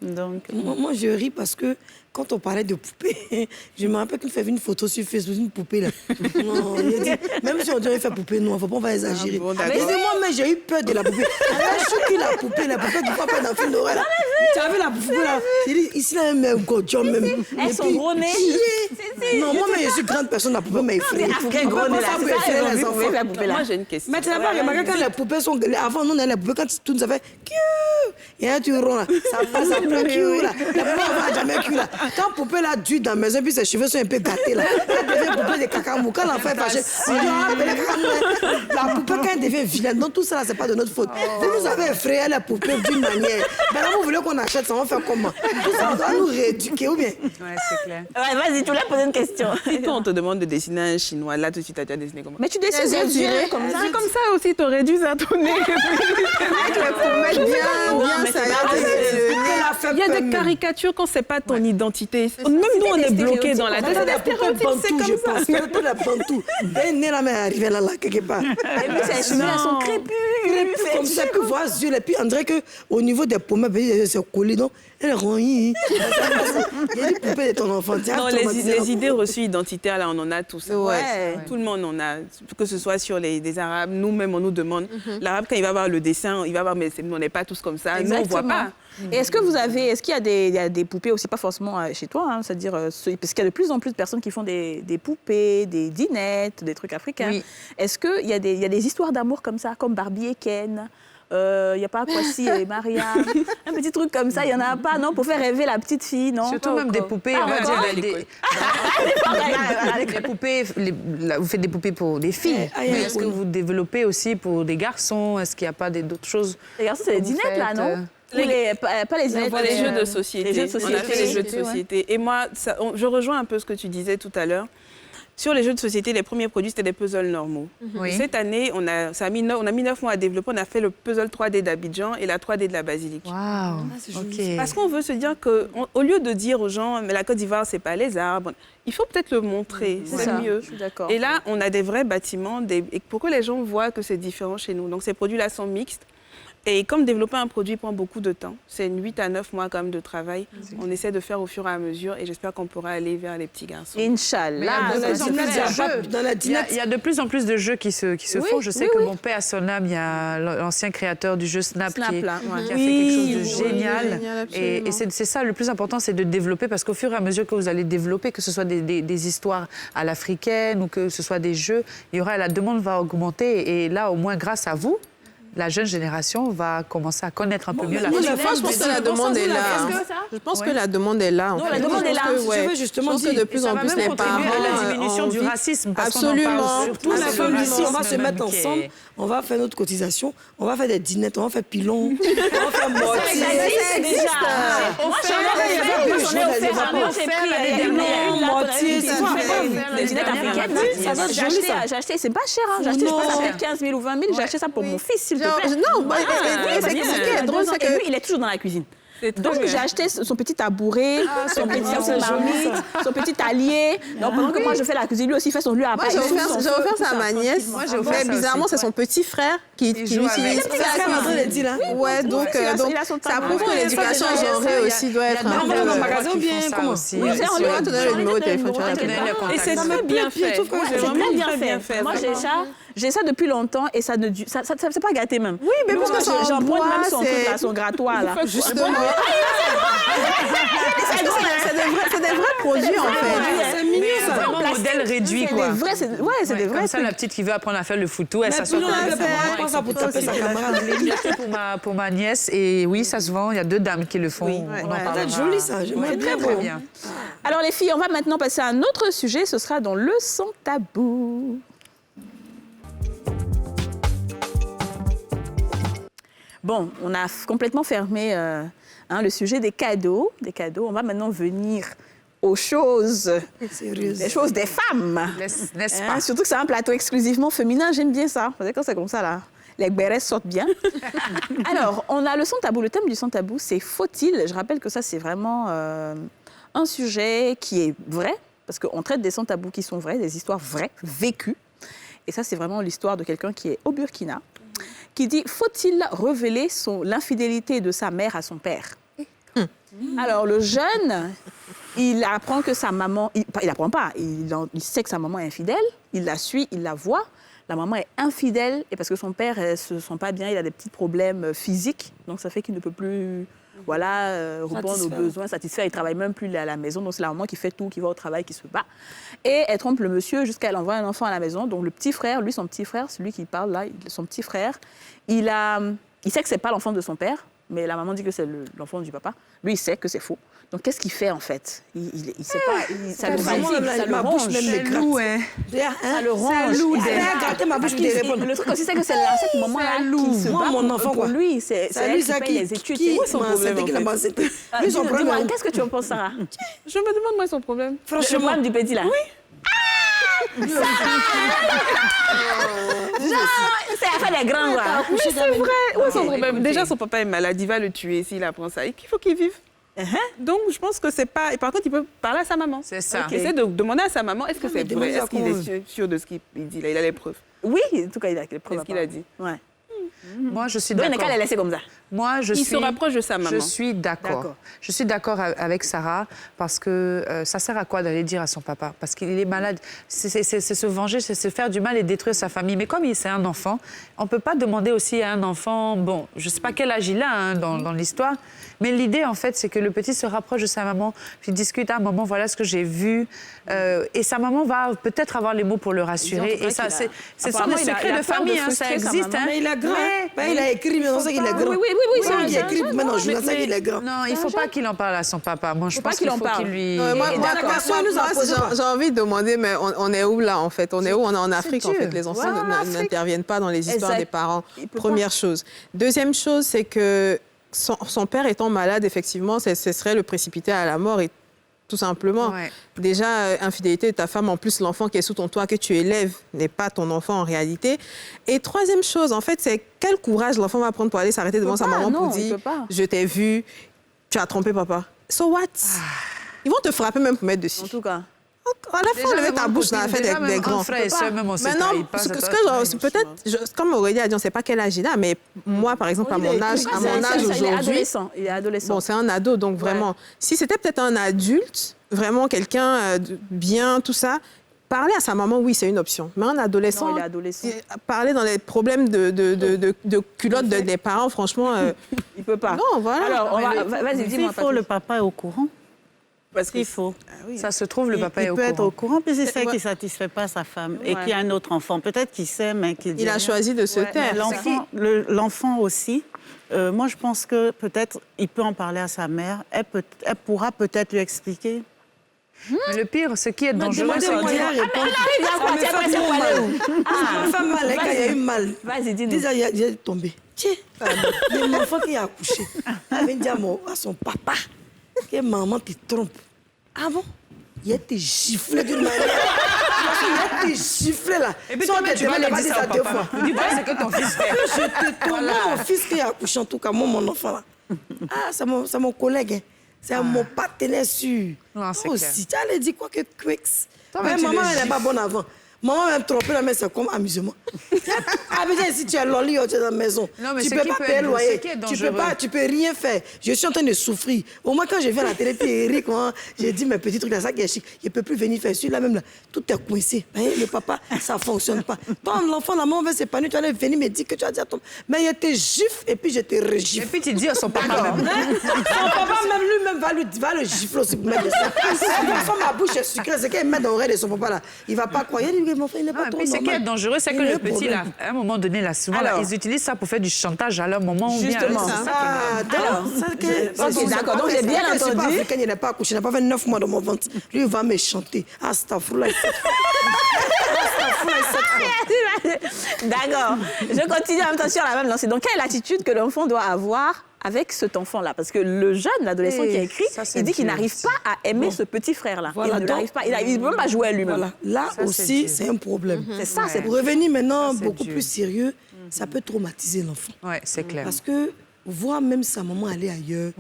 Donc, moi, je ris parce que quand on parlait de poupées, je me rappelle qu'on fait une photo sur Facebook, une poupée là. Non, il dit, même si on dirait faire poupée noire, il ne faut pas exagérer. Mais moi, j'ai eu peur de la poupée. Je suis la poupée du papa dans le film d'horreur là. Tu as vu la poupée là? J'ai dit, ici là, même Godjon même. Elles sont gros nez. Non, moi, je suis grande personne, la poupée m'a effrayée. Moi, j'ai une question. Mais tu n'as pas remarqué quand les poupées sont... Avant, nous, on avait les poupées, quand tout nous avait... Et là, tu ronds là. Ça passe après Q là. La poupée, on va jamais Q là. Quand poupée là dure dans la maison, puis ses cheveux sont un peu gâtés là, elle devient poupée de cacamou. Quand l'enfant est fâché, la poupée, quand elle devient vilaine, donc tout ça là, c'est pas de notre faute. Vous nous avez effrayé la poupée d'une manière. Maintenant, vous voulez qu'on achète ça, on va faire comment? Tout ça, on doit nous rééduquer ou bien? Ouais, c'est clair. Ouais, vas-y, tu l'as posé une question. Si toi, on te demande de dessiner un chinois, là, tout de suite, tu as déjà dessiné comment? Mais tu dessines des yeux comme ça. C'est comme ça aussi, tu réduis à ton nez. Il y a des caricatures quand c'est pas ton identité. Même nous, on est bloqués dans la tête. C'est comme ça. C'est tout la bantou. Ben, né la main arrivée là, quelque part. Et puis, ces cheveux, elles sont crépus. Comme ça, que voir yeux. Et puis, on dirait qu'au niveau des pommettes, c'est collé. Donc, elle est rongie. Il y a des poupées de ton enfant. Non, les idées reçues identitaires, là, on en a tous. Tout le monde en a. Que ce soit sur les Arabes, nous-mêmes, on nous demande. L'Arabe, quand il va voir le dessin, il va voir, mais on n'est pas tous comme ça. Nous, on ne voit pas. Et est-ce qu'il y a des poupées aussi, pas forcément chez toi, hein, c'est-à-dire, parce qu'il y a de plus en plus de personnes qui font des poupées, des dinettes, des trucs africains. Oui. Est-ce qu'il y a des histoires d'amour comme ça, comme Barbie et Ken? Il n'y a pas Kwasi et Maria, un petit truc comme ça, il n'y en a pas, non, pour faire rêver la petite fille, non? Surtout même des poupées, on va dire des poupées, vous faites des poupées pour des filles, mais est-ce que vous développez aussi pour des garçons? Est-ce qu'il n'y a pas d'autres choses? Les garçons, c'est les dinettes, là, non? Pas les dinettes. Les jeux de société. On a fait les jeux de société. Et moi, je rejoins un peu ce que tu disais tout à l'heure. Sur les jeux de société, les premiers produits, c'était des puzzles normaux. Oui. Cette année, on a mis 9 mois à développer. On a fait le puzzle 3D d'Abidjan et la 3D de la Basilique. Waouh. Ok. Parce qu'on veut se dire qu'au lieu de dire aux gens, mais la Côte d'Ivoire, c'est pas les arbres, il faut peut-être le montrer, c'est mieux. Je suis d'accord. Et là, on a des vrais bâtiments, et pour que les gens voient que c'est différent chez nous. Donc ces produits-là sont mixtes. Et comme développer un produit prend beaucoup de temps, c'est 8 à 9 mois quand même de travail, on essaie de faire au fur et à mesure et j'espère qu'on pourra aller vers les petits garçons. Inch'Allah. Il y a de plus en plus de jeux qui se font. Je sais que mon père, à Sonam, il y a l'ancien créateur du jeu Snap, qui a fait quelque chose de génial. Et c'est ça, le plus important, c'est de développer, parce qu'au fur et à mesure que vous allez développer, que ce soit des histoires à l'africaine ou que ce soit des jeux, la demande va augmenter. Et là, au moins, grâce à vous, la jeune génération va commencer à connaître un peu mieux la Je pense que la demande est là. Je pense que la demande est là. La demande est là. Je veux justement dire que de plus en plus les parents à la diminution du racisme. Absolument. Tous les femmes d'ici, on va se mettre ensemble, on va faire notre cotisation, on va faire des dînettes, on va faire pilon, on va faire moitié. J'ai acheté, c'est pas cher, j'ai acheté, je pense, à 15 000 ou 20 000, j'ai acheté ça pour mon fils, s'il te plaît. Non, c'est ce qui est drôle, c'est que lui, il est toujours dans la cuisine. Donc j'ai acheté son petit tabouret, son petit marmite, son petit allier. Donc pendant que moi je fais la cuisine, lui aussi fait son lui à moi j'ai offert ça à ma nièce. Mais bizarrement c'est son petit frère qui l'utilise. Ouais, donc ça prouve que l'éducation genrée aussi doit être un peu. Dans le magasin bien comment? On va te donner le numéro de téléphone. Et c'est très bien fait. C'est très bien fait. Moi j'ai ça depuis longtemps et ça ne ça c'est pas gâté même. Oui, mais parce que j'en prends même son truc là, son grattoir là. Justement. C'est des vrais produits en fait. C'est mignon ça. Vraiment un modèle réduit quoi. C'est des vrais. Comme ça, la petite qui veut apprendre à faire le foutou, elle s'assoit Pas ça pour taper sa camarade. pour ma nièce. Et oui, ça se vend. Il y a 2 dames qui le font. On en parlera. C'est joli ça. J'aimerais Très bien. bien. Alors les filles, on va maintenant passer à un autre sujet. Ce sera dans le sans tabou. Bon, on a complètement fermé le sujet des cadeaux. On va maintenant venir aux choses, les choses des femmes. N'est-ce pas? Surtout que c'est un plateau exclusivement féminin. J'aime bien ça. Vous savez, quand c'est comme ça, là, les bérets sortent bien. Alors, on a le sans tabou. Le thème du sans tabou, c'est faut-il. Je rappelle que ça, c'est vraiment un sujet qui est vrai, parce qu'on traite des sans tabous qui sont vrais, des histoires vraies, vécues. Et ça, c'est vraiment l'histoire de quelqu'un qui est au Burkina, qui dit « Faut-il révéler l'infidélité de sa mère à son père ?» Alors, le jeune, il apprend que sa maman... Il apprend pas, il sait que sa maman est infidèle, il la suit, il la voit. La maman est infidèle, et parce que son père ne se sent pas bien, il a des petits problèmes physiques, donc ça fait qu'il ne peut plus... répondre aux besoins, satisfaire. Il ne travaille même plus à la maison. Donc, c'est la maman qui fait tout, qui va au travail, qui se bat. Et elle trompe le monsieur jusqu'à elle envoie un enfant à la maison. Donc, le petit frère, son petit frère, celui qui parle là, son petit frère, il sait que ce n'est pas l'enfant de son père, mais la maman dit que c'est l'enfant du papa. Lui, il sait que c'est faux. Donc, qu'est-ce qu'il fait, en fait? Il ne sait pas. Ça le ronge. Ça le ronge. Ça le ronge. Le truc aussi, c'est que c'est cette maman-là qui se bat mon enfant, pour lui. C'est elle qui paye les études. Où est son problème, en fait? Dis-moi, qu'est-ce que tu en penses, Sarah? Je me demande, moi, son problème. Le problème du petit, là. Oui. C'est affaire des grands, quoi. Mais c'est vrai. Où est son problème? Déjà, son papa est malade, il va le tuer s'il apprend ça. Il faut qu'il vive. Donc, je pense que c'est pas... Et par contre, il peut parler à sa maman. C'est ça. Essayer de demander à sa maman, est-ce que c'est vrai? Est-ce qu'il est sûr de ce qu'il dit là? Il a les preuves. Oui, en tout cas, il a les preuves. C'est ce qu'il a dit. Ouais. Moi, je suis Donc, d'accord. elle est laissée comme ça. Moi, Il se rapproche de sa maman. Je suis d'accord. Je suis d'accord avec Sarah parce que ça sert à quoi d'aller dire à son papa? Parce qu'il est malade. C'est se venger, c'est se faire du mal et détruire sa famille. Mais comme c'est un enfant, on ne peut pas demander aussi à un enfant, bon, je ne sais pas quel âge il a dans l'histoire, mais l'idée, en fait, c'est que le petit se rapproche de sa maman, puis discute à un moment, voilà ce que j'ai vu. Et sa maman va peut-être avoir les mots pour le rassurer. Et ça, c'est sont des secrets de famille, ça existe. Mais il a grand. Il a écrit, mais on sait qu'il est grand. Oui, il a écrit, maintenant je sais qu'il est grand. Non, il ne faut pas qu'il en parle à son papa. Moi, je pense qu'il faut qu'il lui... J'ai envie de demander, mais on est où là, en fait? On est où? On est en Afrique, en fait. Les enfants n'interviennent pas dans les histoires des parents. Première chose. Deuxième chose, c'est que son père étant malade, effectivement, ce serait le précipiter à la mort. Et tout simplement. Ouais. Déjà, infidélité de ta femme, en plus l'enfant qui est sous ton toit, que tu élèves, n'est pas ton enfant en réalité. Et troisième chose, en fait, c'est quel courage l'enfant va prendre pour aller s'arrêter devant sa maman pour dire « Je t'ai vu, tu as trompé papa ». So what? Ils vont te frapper même pour mettre dessus. En tout cas. À la fin, lever ta bouche dans la fête avec des grands. Frère et soeur, même on se Maintenant, trahit pas, peut-être, comme Aurélie a dit, on ne sait pas quel âge il a, mais moi, par exemple, à mon âge aujourd'hui... Il est adolescent. Il est adolescent. Bon, c'est un ado, donc vraiment, si c'était peut-être un adulte, vraiment quelqu'un bien, tout ça, parler à sa maman, oui, c'est une option. Mais un adolescent, Non, il est adolescent. Parler dans les problèmes de culottes des parents, franchement... Il peut pas. Non, voilà. Alors, vas-y, dis-moi. Il faut, le papa est au courant. Parce qu'il faut. Ça se trouve, le papa est au courant. Il peut être au courant, puis c'est ça qui ne satisfait pas sa femme et qu'il y a un autre enfant. Peut-être qu'il sait, mais qu'il dit Il a choisi de se taire. L'enfant aussi, moi, je pense que peut-être il peut en parler à sa mère. Elle pourra peut-être lui expliquer. Mais le pire, ce qui est dangereux, c'est Ma femme mal, quand il y a eu mal. Vas-y, dis-nous. Déjà, il est tombé. Tiens, mon enfant qui a accouché, elle vient dire à son papa que maman te trompe. Ah bon? Il a été giflé d'une manière. Il a été giflé là. Et puis toi, tu vas aller dire ça au papa. Dis pas c'est que ton fils fait. Je te trompe. Mon fils qui a accouché, en tout cas, moi, mon enfant là. Ah, c'est mon collègue. Hein. C'est mon partenaire sûr. Non, c'est aussi. Tu allais dire quoi que Quicks. Maman, elle n'est pas bonne avant. Maman va me tromper, mais c'est comme amusement. Ah, mais si tu es loli, tu es dans la maison. Non, mais tu peux pas payer le loyer. Tu peux rien faire. Je suis en train de souffrir. Au moins, quand je viens à la télé, puis Eric, j'ai dit mes petits trucs là, ça qui est chic. Il ne peut plus venir faire celui-là même là. Tout est coincé. Le papa, ça ne fonctionne pas. Toi, l'enfant, la maman veut s'épanouir, tu allais venir me dire que tu as dit à ton. Mais il te gifle et puis je te regifle. Et puis tu dis à son papa même. Son papa même lui-même va le gifler aussi pour mettre de ça. L'enfant, ma bouche est sucrée, c'est qu'il met dans l'oreille de son papa là. Il ne va pas croire. Mon frère, il n'est pas trop normal. Ce qui est dangereux, c'est que le petit, là, à un moment donné, là, souvent, ils utilisent ça pour faire du chantage à leur moment. Justement. D'accord, donc j'ai bien entendu. Il n'est pas accouché, il n'a pas fait 9 mois dans mon ventre. Lui, il va me chanter. Astaghfirullah. D'accord. Je continue en même temps sur la même lancée. Donc, quelle est l'attitude que l'enfant doit avoir avec cet enfant-là? Parce que le jeune, l'adolescent qui a écrit, il dit qu'il n'arrive pas à aimer ce petit frère-là. Voilà, il n'arrive pas. Il ne peut même pas jouer à lui-même. Voilà. Là ça, aussi, c'est un problème. C'est ça. C'est pour revenir maintenant beaucoup plus sérieux. Ça peut traumatiser l'enfant. Oui, c'est clair. Parce que voir même sa maman aller ailleurs,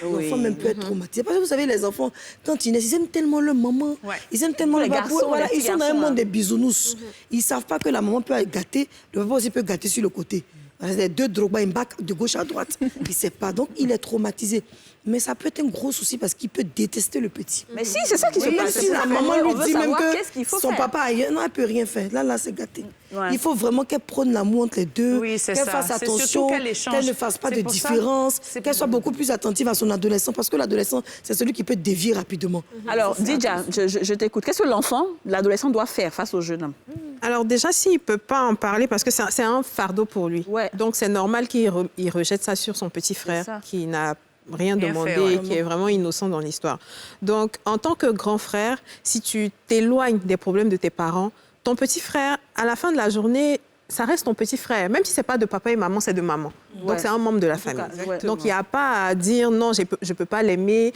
l'enfant même peut être traumatisé. Parce que vous savez, les enfants, quand ils naissent, ils aiment tellement leur maman. Ils aiment tellement les garçons. Voilà, ils sont dans un monde des bisounours. Ils ne savent pas que la maman peut gâter, le papa aussi peut gâter sur le côté. Les deux Drogba, ils back de gauche à droite. Il ne sait pas. Donc, il est traumatisé. Mais ça peut être un gros souci parce qu'il peut détester le petit. Mais si, c'est ça qui se passe. Si la maman lui dit même que son faire. papa ailleurs, non, elle ne peut rien faire. Là, c'est gâté. Ouais. Il faut vraiment qu'elle prône l'amour entre les deux, qu'elle fasse attention, qu'elle ne fasse pas de différence, qu'elle soit beaucoup plus attentive à son adolescent parce que l'adolescent, c'est celui qui peut dévier rapidement. Alors, Didja, je t'écoute. Qu'est-ce que l'enfant, l'adolescent doit faire face au jeune homme? Alors déjà, s'il ne peut pas en parler, parce que c'est un fardeau pour lui. Ouais. Donc c'est normal qu'il rejette ça sur son petit frère qui n'a rien demandé, qui est vraiment innocent dans l'histoire. Donc, en tant que grand frère, si tu t'éloignes des problèmes de tes parents, ton petit frère, à la fin de la journée, ça reste ton petit frère. Même si ce n'est pas de papa et maman, c'est de maman. Donc, c'est un membre de la famille. Donc, il n'y a pas à dire non, je ne peux pas l'aimer.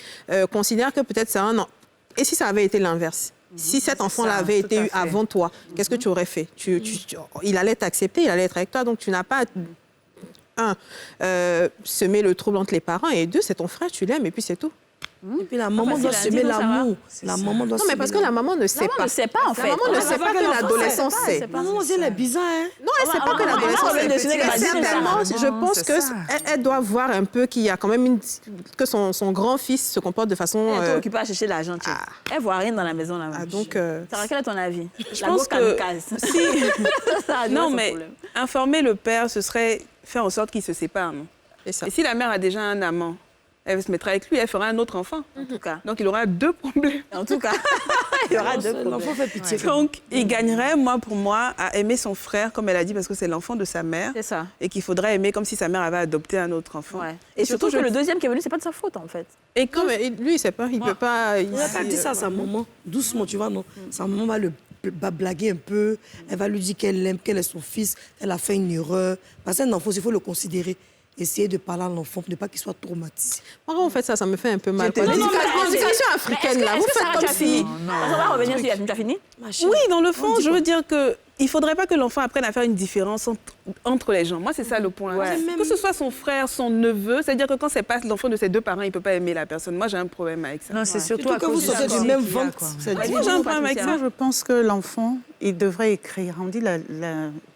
Considère que peut-être c'est un... Et si ça avait été l'inverse? Si cet enfant-là avait été eu avant toi, qu'est-ce que tu aurais fait? Il allait t'accepter, il allait être avec toi. Donc, tu n'as pas... semer le trouble entre les parents, et deux, c'est ton frère, tu l'aimes, et puis c'est tout. Et puis la maman doit semer l'amour. La maman doit non, mais parce que la maman ne sait pas. Ne sait pas, en fait. La maman ne sait pas que l'adolescent sait. La maman, elle est bizarre, hein? Non, elle ne sait pas que l'adolescent sait. Certainement, je pense qu'elle doit voir un peu qu'il y a quand même que son grand-fils se comporte de façon... Elle est occupée à chercher l'argent. Elle ne voit rien dans la maison, là. Donc... Sarah, quel est ton avis? Je pense que... Non, mais informer le père, ce serait faire en sorte qu'il se sépare. Et si la mère a déjà un amant, elle se mettra avec lui, elle fera un autre enfant. En tout cas. Donc, il aura 2 problèmes. En tout cas, il y aura 2 problèmes. L'enfant fait pitié. Donc, il gagnerait, pour moi, à aimer son frère, comme elle a dit, parce que c'est l'enfant de sa mère. C'est ça. Et qu'il faudrait aimer comme si sa mère avait adopté un autre enfant. Ouais. Et surtout que le deuxième qui est venu, c'est pas de sa faute, en fait. Et comme lui, il sait pas, il peut pas... Il n'a pas dit ça à sa maman, doucement, tu vois, non. Sa maman va le blaguer un peu, elle va lui dire qu'elle l'aime, qu'elle est son fils, elle a fait une erreur. Parce qu'un enfant, il faut le considérer. essayer de parler à l'enfant pour ne pas qu'il soit traumatisé. Moi, quand vous faites ça, ça me fait un peu mal. L'éducation africaine, là, vous faites comme si... On va revenir sur Yasmine, tu as fini? Oui, dans le fond, je veux dire que il ne faudrait pas que l'enfant apprenne à faire une différence entre les gens. Moi, c'est ça le point. Ouais. Que ce soit son frère, son neveu, c'est-à-dire que quand c'est pas l'enfant de ses deux parents, il ne peut pas aimer la personne. Moi, j'ai un problème avec ça. Non, c'est surtout à que vous cause sortez du même ventre. Moi, j'ai un problème avec ça. Je pense que l'enfant, il devrait écrire. On dit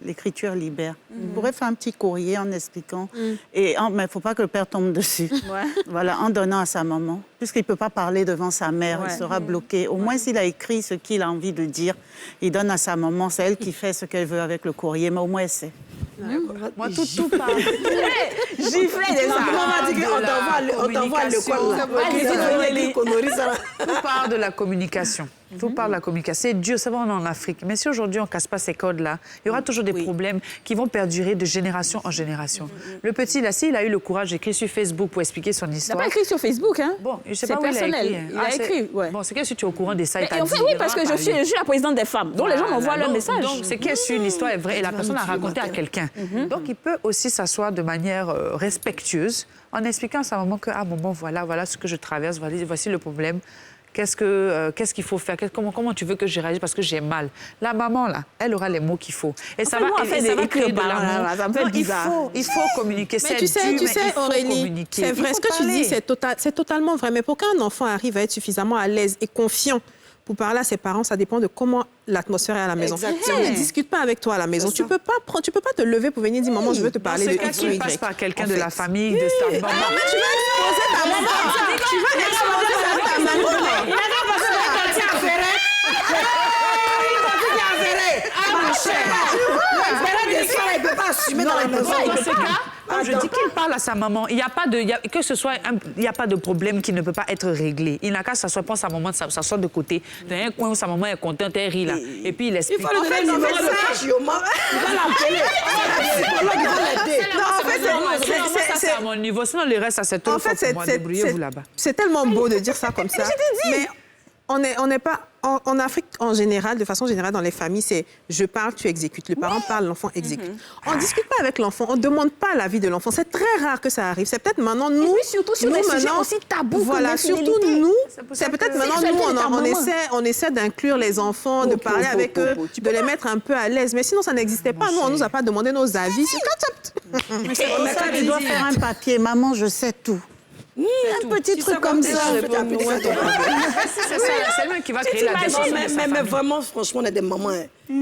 l'écriture libère. Il pourrait faire un petit courrier en expliquant. Mais il ne faut pas que le père tombe dessus. Voilà, en donnant à sa maman. Puisqu'il ne peut pas parler devant sa mère, il sera bloqué. Au moins, s'il a écrit ce qu'il a envie de dire, il donne à sa maman. C'est elle qui fait ce qu'elle veut avec le courrier, mais au moins, elle sait. Moi, tout part. Gifler des On t'envoie à l'école. Tout part de la communication. Tout part de la communication. C'est dur, c'est vrai, on est en Afrique. Mais si aujourd'hui, on ne casse pas ces codes-là, il y aura toujours des problèmes qui vont perdurer de génération en génération. Le petit, là, s'il a eu le courage d'écrire sur Facebook pour expliquer son histoire... Il n'a pas écrit sur Facebook, hein? Bon, je sais c'est pas où personnel. Il a écrit, ouais. Bon, c'est que si tu es au courant de ça, il t'a Et en dit... fait, oui, parce que je suis la présidente des femmes. Donc, les gens m'envoient leur message. Donc, c'est que si l'histoire est vraie et la personne l'a racontée à quelqu'un. Donc, il peut aussi s'asseoir de manière respectueuse en expliquant à sa maman que, ah, maman, voilà ce que je traverse, voici le problème. Qu'est-ce qu'il faut faire? Comment tu veux que je réagisse parce que j'ai mal? La maman, là, elle aura les mots qu'il faut. Et ça va créer de l'amour. Il faut communiquer. Mais tu sais, Aurélie, c'est vrai, ce que tu dis, c'est totalement vrai. Mais pour qu'un enfant arrive à être suffisamment à l'aise et confiant pour parler à ses parents, ça dépend de comment l'atmosphère est à la maison. Exactement. Si on ne discute pas avec toi à la maison, tu peux pas te lever pour venir dire maman, je veux te parler de X ou Y. Passe par quelqu'un de la famille, de sa maman. Mais tu vas exposer ta maman. Tu vas exposer ta maman. Il a pas passé la partie à Ferret. Ah, mon cher. Il ne peut pas assumer dans la maison. Je dis qu'il parle à sa maman. Il n'y a pas de problème qui ne peut pas être réglé. Il n'a qu'à s'asseoir, prendre sa maman, s'asseoir de côté, dans un coin où sa maman est contente, elle rit là. Et puis il explique. Il faut lui donner le numéro de Chioma. Il va l'appeler. Ça, c'est à mon niveau. Sinon, le reste, ça, c'est tout. En fait, débrouillez-vous là-bas. C'est tellement beau de dire ça comme ça. Mais on n'est pas... En Afrique, en général, de façon générale, dans les familles, c'est je parle, tu exécutes. Le parent parle, l'enfant exécute. On ne discute pas avec l'enfant, on ne demande pas l'avis de l'enfant. C'est très rare que ça arrive. C'est peut-être maintenant, nous... Et puis surtout sur les sujets aussi tabous. Voilà, surtout nous, c'est peut-être maintenant, nous, on essaie d'inclure les enfants, de parler avec eux, de les mettre un peu à l'aise. Mais sinon, ça n'existait pas. Nous, on ne nous a pas demandé nos avis. C'est pour ça que tu dois faire un papier. Maman, je sais tout. Un petit truc comme ça. C'est le même qui va créer la décision. Mais vraiment, franchement, on est des mamans.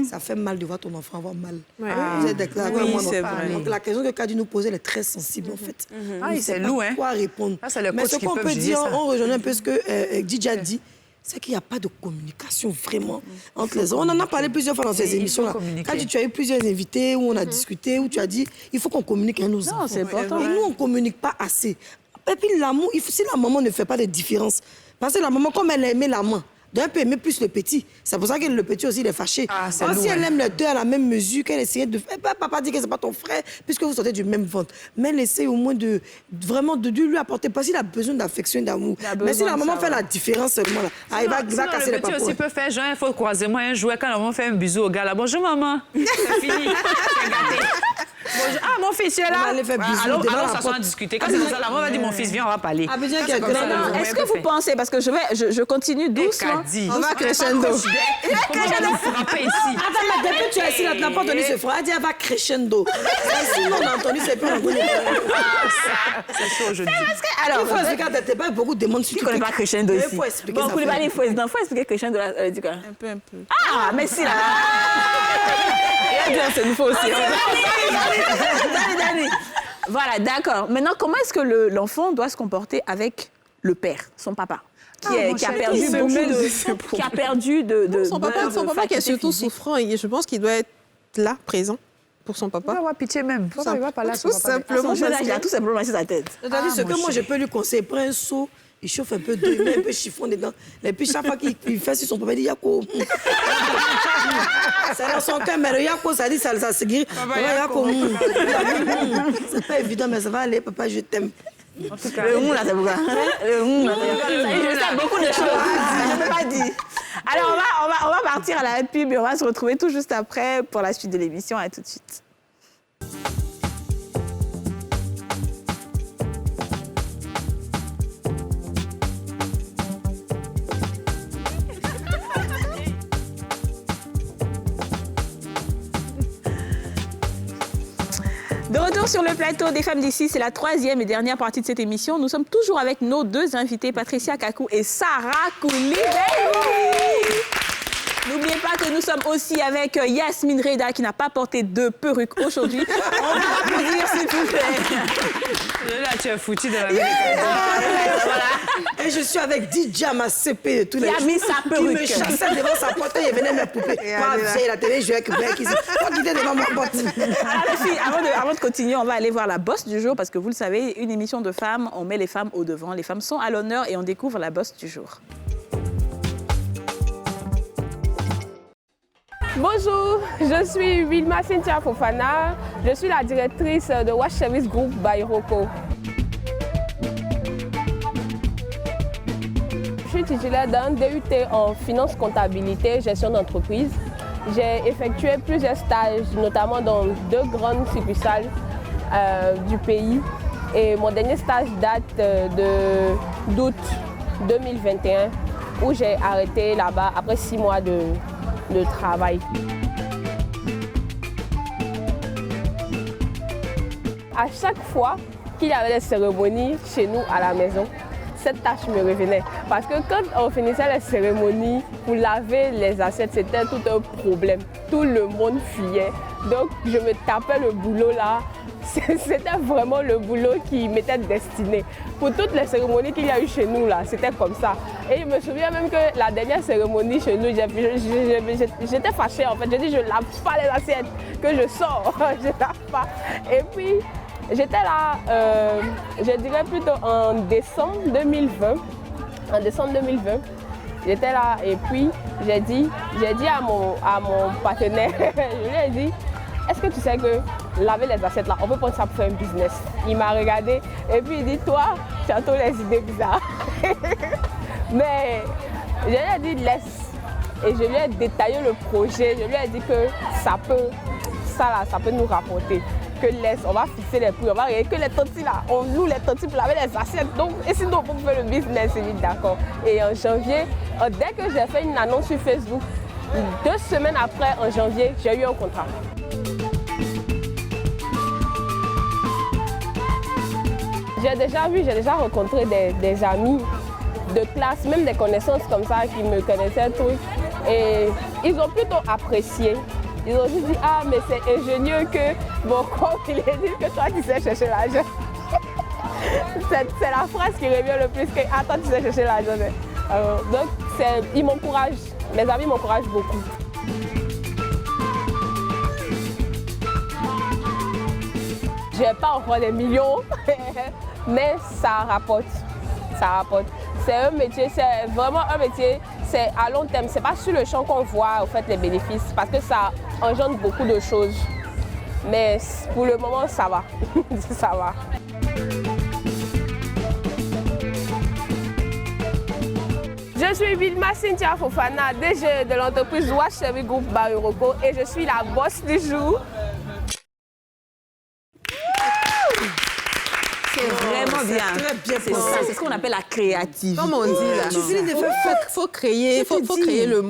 Ça fait mal de voir ton enfant avoir mal. Vous êtes d'accord? Oui, c'est vrai. Donc, la question que Kadi nous posait, elle est très sensible, en fait. Ah, c'est lourd, hein? Quoi répondre? Mais ce qu'on peut dire, on rejoint un peu ce que Didja a dit, c'est qu'il n'y a pas de communication vraiment entre les hommes. On en a parlé plusieurs fois dans ces émissions-là. Quand tu as eu plusieurs invités où on a discuté, où tu as dit il faut qu'on communique avec nos enfants. Non, c'est important. Et nous, on ne communique pas assez. Et puis l'amour, si la maman ne fait pas de différence, parce que la maman, comme elle aimait la main, d'un peu aimer plus le petit. C'est pour ça que le petit aussi, il est fâché. Si elle aime les deux à la même mesure, qu'elle essayait de... papa dit que c'est pas ton frère, puisque vous sortez du même ventre. Mais elle essaie au moins de lui apporter, parce qu'il a besoin d'affection, d'amour. Mais si la maman fait la différence seulement, là, il va casser les papas. Le petit aussi peut faire, genre, il faut croiser moi un jouet quand la maman fait un bisou au gars là. Bonjour maman, c'est fini, c'est gâté. Bonjour. Ah, mon fils, tu es là. Alors, ça sera discuter. Quand c'est ça, la maman va dire, mon fils, viens, on va parler. Est-ce que vous pensez, parce que je continue doucement. On va crescendo. Frapper ici. Attends, depuis que tu es ici, tu n'as pas entendu ce frère. Elle dit, elle va crescendo. Sinon, on a entendu, c'est plus un coup. C'est chaud aujourd'hui. Alors, il faut expliquer à tes pères, beaucoup de monde. Tu ne connais pas crescendo ici. Il faut expliquer ça. Bon, il faut expliquer crescendo. Un peu. Ah, mais si, là. Il a dit, c'est une fausse aussi. Voilà, d'accord. Maintenant, comment est-ce que l'enfant doit se comporter avec le père, son papa, qui a perdu de son papa qui est surtout souffrant. Je pense qu'il doit être là, présent pour son papa. Il va avoir pitié même. Il va pas là, tout simplement. Il a tout simplement sur sa tête. C'est-à-dire ce que moi, je peux lui conseiller. Prends un seau, il chauffe un peu d'eau, il met un peu de chiffon dedans. Et puis, chaque fois qu'il fait sur son papa, il dit Yako. C'est dans son cœur, mais le Yako, ça dit, ça se guérit. Papa Yako. C'est pas évident, mais ça va aller. Papa, je t'aime. En tout cas, le là, c'est pourquoi. Je sais beaucoup de choses. Je ne peux pas dire. Alors, on va partir à la pub et on va se retrouver tout juste après pour la suite de l'émission. À tout de suite. Toujours sur le plateau des Femmes d'ici, c'est la troisième et dernière partie de cette émission. Nous sommes toujours avec nos deux invités, Patricia Kakou et Sarah Koulibaly. N'oubliez pas que nous sommes aussi avec Yasmine Reda qui n'a pas porté de perruque aujourd'hui. On va applaudir s'il vous plaît. Là, tu as foutu de la vie. Et je suis avec Didja, ma CP de tous les jours. Qui a mis sa perruque. Qui me chassait devant sa porte et il venait me poupée. Pas vieille la télé, je vais avec ici. Pas quitter devant ma porte. Alors les filles, avant de continuer, on va aller voir la bosse du jour parce que vous le savez, une émission de femmes, on met les femmes au devant. Les femmes sont à l'honneur et on découvre la bosse du jour. Bonjour, je suis Wilma Cynthia Fofana. Je suis la directrice de Watch Service Group by Rocco. Je suis titulaire d'un DUT en finance, comptabilité, gestion d'entreprise. J'ai effectué plusieurs stages, notamment dans 2 grandes succursales du pays. Et mon dernier stage date d'août 2021, où j'ai arrêté là-bas après 6 mois de travail. À chaque fois qu'il y avait des cérémonies chez nous à la maison, cette tâche me revenait. Parce que quand on finissait les cérémonies, pour laver les assiettes, c'était tout un problème. Tout le monde fuyait. Donc je me tapais le boulot là. C'était vraiment le boulot qui m'était destiné. Pour toutes les cérémonies qu'il y a eu chez nous, là, c'était comme ça. Et je me souviens même que la dernière cérémonie chez nous, j'étais fâchée en fait. J'ai dit, je ne lave pas les assiettes, que je sors, je ne lave pas. Et puis, j'étais là, je dirais plutôt en décembre 2020. En décembre 2020, j'étais là et puis j'ai dit à mon partenaire, je lui ai dit, est-ce que tu sais que laver les assiettes là, on peut prendre ça pour faire un business? Il m'a regardé et puis il dit, toi, tu as toutes les idées bizarres. Mais je lui ai dit, laisse. Et je lui ai détaillé le projet, je lui ai dit que ça peut nous rapporter. Que laisse, on va fixer les prix, on va regarder que les totis là, on loue les totis pour laver les assiettes. Donc, et sinon pour faire le business, c'est vite d'accord. Et en janvier, dès que j'ai fait une annonce sur Facebook, 2 semaines après, en janvier, j'ai eu un contrat. J'ai déjà rencontré des amis de classe, même des connaissances comme ça qui me connaissaient tout. Et ils ont plutôt apprécié. Ils ont juste dit, ah, mais c'est ingénieux que mon corps, il est dit que toi, tu sais chercher l'argent. C'est la phrase qui revient le plus que, ah, toi, tu sais chercher l'argent. Donc, ils m'encouragent, mes amis m'encouragent beaucoup. Je n'ai pas encore des millions, mais ça rapporte. Ça rapporte. C'est un métier, c'est vraiment un métier, c'est à long terme. C'est pas sur le champ qu'on voit en fait, les bénéfices, parce que ça engendre beaucoup de choses. Mais pour le moment, ça va. Ça va. Je suis Wilma Cynthia Fofana, DG de l'entreprise Watch Service Group by Rocco et je suis la boss du jour. C'est vraiment bien. Très bien C'est ça, c'est ce qu'on appelle la créativité. Comme on dit là, Tu finis de faire faut créer le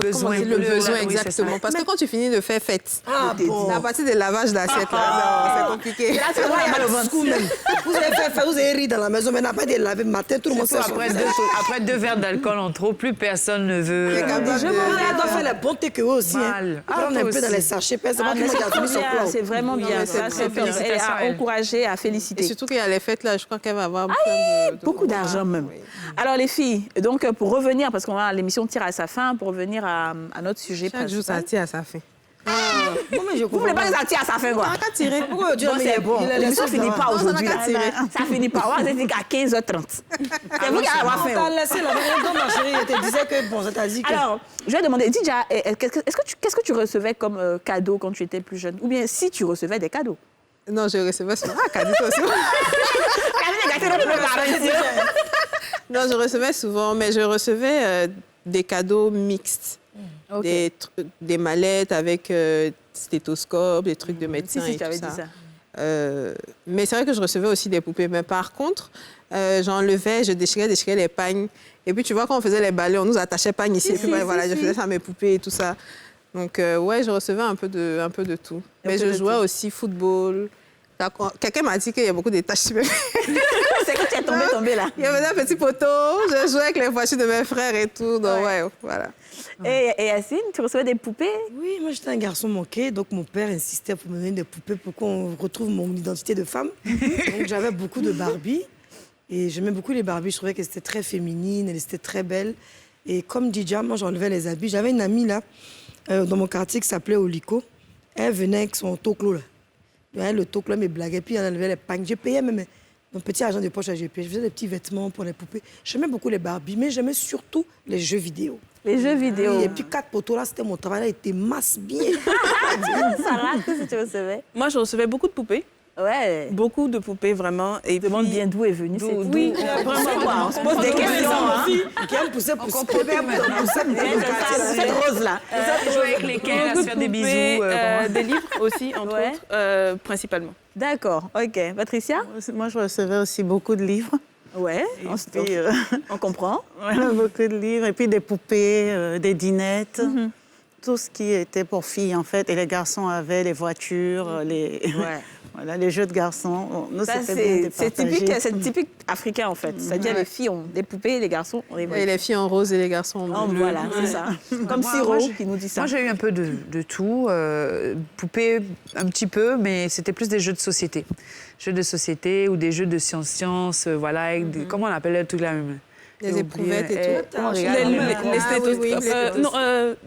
besoin exactement. Parce que quand tu finis de faire fête, à partir du lavage d'assiette là, c'est compliqué. Là, c'est vrai, il y a le ventre même. Vous avez fait, vous avez ri dans la maison, mais n'a pas de laver le matin, tout le monde sait. Après 2 verres d'alcool en trop, plus personne ne veut. Je dois faire la bonté que eux aussi. Prendre un peu dans les sachets, c'est pas tout le monde qui a fini son plan. C'est vraiment bien. Ça, c'est à encourager, à féliciter. Et surtout qu'il y a les fêtes là, je crois qu'elle va avoir beaucoup d'argent même. Oui. Alors les filles, donc pour revenir, parce qu'on l'émission tire à sa fin, pour revenir à notre sujet principal. Chaque jour, ça tire à sa fin. Vous voulez pas que ça tire à sa fin quoi? On n'a qu'à tirer. Pourquoi Dieu c'est bon. L'émission finit pas aujourd'hui. Ça finit pas. On va dire qu'à 15h30. C'est vous qui allez avoir faim. T'as laissé la maison, ma chérie, elle te disait que bon, ça t'a dit que... Alors, je vais demander, Didja, qu'est-ce que tu recevais comme cadeau quand tu étais plus jeune? Ou bien si tu recevais des cadeaux? Non, je recevais souvent. Cadeau aussi. Non, je recevais souvent, mais je recevais des cadeaux mixtes. Okay. Des mallettes avec stéthoscope, des trucs de médecin et tout ça. Mais c'est vrai que je recevais aussi des poupées. Mais par contre, j'enlevais, je déchirais les pagnes. Et puis, tu vois, quand on faisait les balais, on nous attachait pagnes ici. Et puis, voilà, je faisais ça à mes poupées et tout ça. Donc, ouais, je recevais un peu de tout. Mais je jouais aussi football, Quelqu'un m'a dit qu'il y a beaucoup de tâches sur mes fesses. C'est quand tu es tombé là. Il y avait un petit poteau, je jouais avec les voitures de mes frères et tout. Donc, ouais voilà. Et Yacine, tu recevais des poupées? Oui, moi j'étais un garçon manqué, donc mon père insistait pour me donner des poupées pour qu'on retrouve mon identité de femme. Donc j'avais beaucoup de Barbie et j'aimais beaucoup les Barbie. Je trouvais qu'elles étaient très féminines, elles étaient très belles. Et comme Didja, moi j'enlevais les habits. J'avais une amie là, dans mon quartier qui s'appelait Oliko. Elle venait avec son toclo là. Elle, le toclo, elle me blaguait, puis elle enlevait les pagnes. J'ai payé même mon petit argent de poche à GP. Je faisais des petits vêtements pour les poupées. J'aimais beaucoup les Barbie, mais j'aimais surtout les jeux vidéo. Les jeux vidéo. Oui, et puis 4 poteaux là, c'était mon travail. Là, il était masse bien. Sarah, qu'est-ce que tu recevais? Moi, je recevais beaucoup de poupées. Ouais. Beaucoup de poupées, vraiment. Et je demande bien d'où est venue cette poupée. Oui, vraiment. On se pose des questions. Qui aime pousser. Cette rose-là. Jouer avec lesquels, à se faire des bisous. Des livres aussi, entre autres, principalement. D'accord, ok. Patricia? Moi, je recevais aussi beaucoup de livres. Ouais, on comprend. Voilà, beaucoup de livres. Et puis des poupées, des dinettes. Tout ce qui était pour filles, en fait. Et les garçons avaient les voitures, voilà, les jeux de garçons. Nous, c'est typique africain, en fait. C'est-à-dire les filles ont des poupées, les garçons ont des voitures. Et les filles en rose et les garçons en bleu. Voilà, c'est ça. Comme Siro qui nous dit ça. Moi, j'ai eu un peu de tout. Poupées, un petit peu, mais c'était plus des jeux de société. Jeux de société ou des jeux de science, voilà, avec comment on appelle le truc là même? Les éprouvettes et tout. Les stéthoscopes. Non,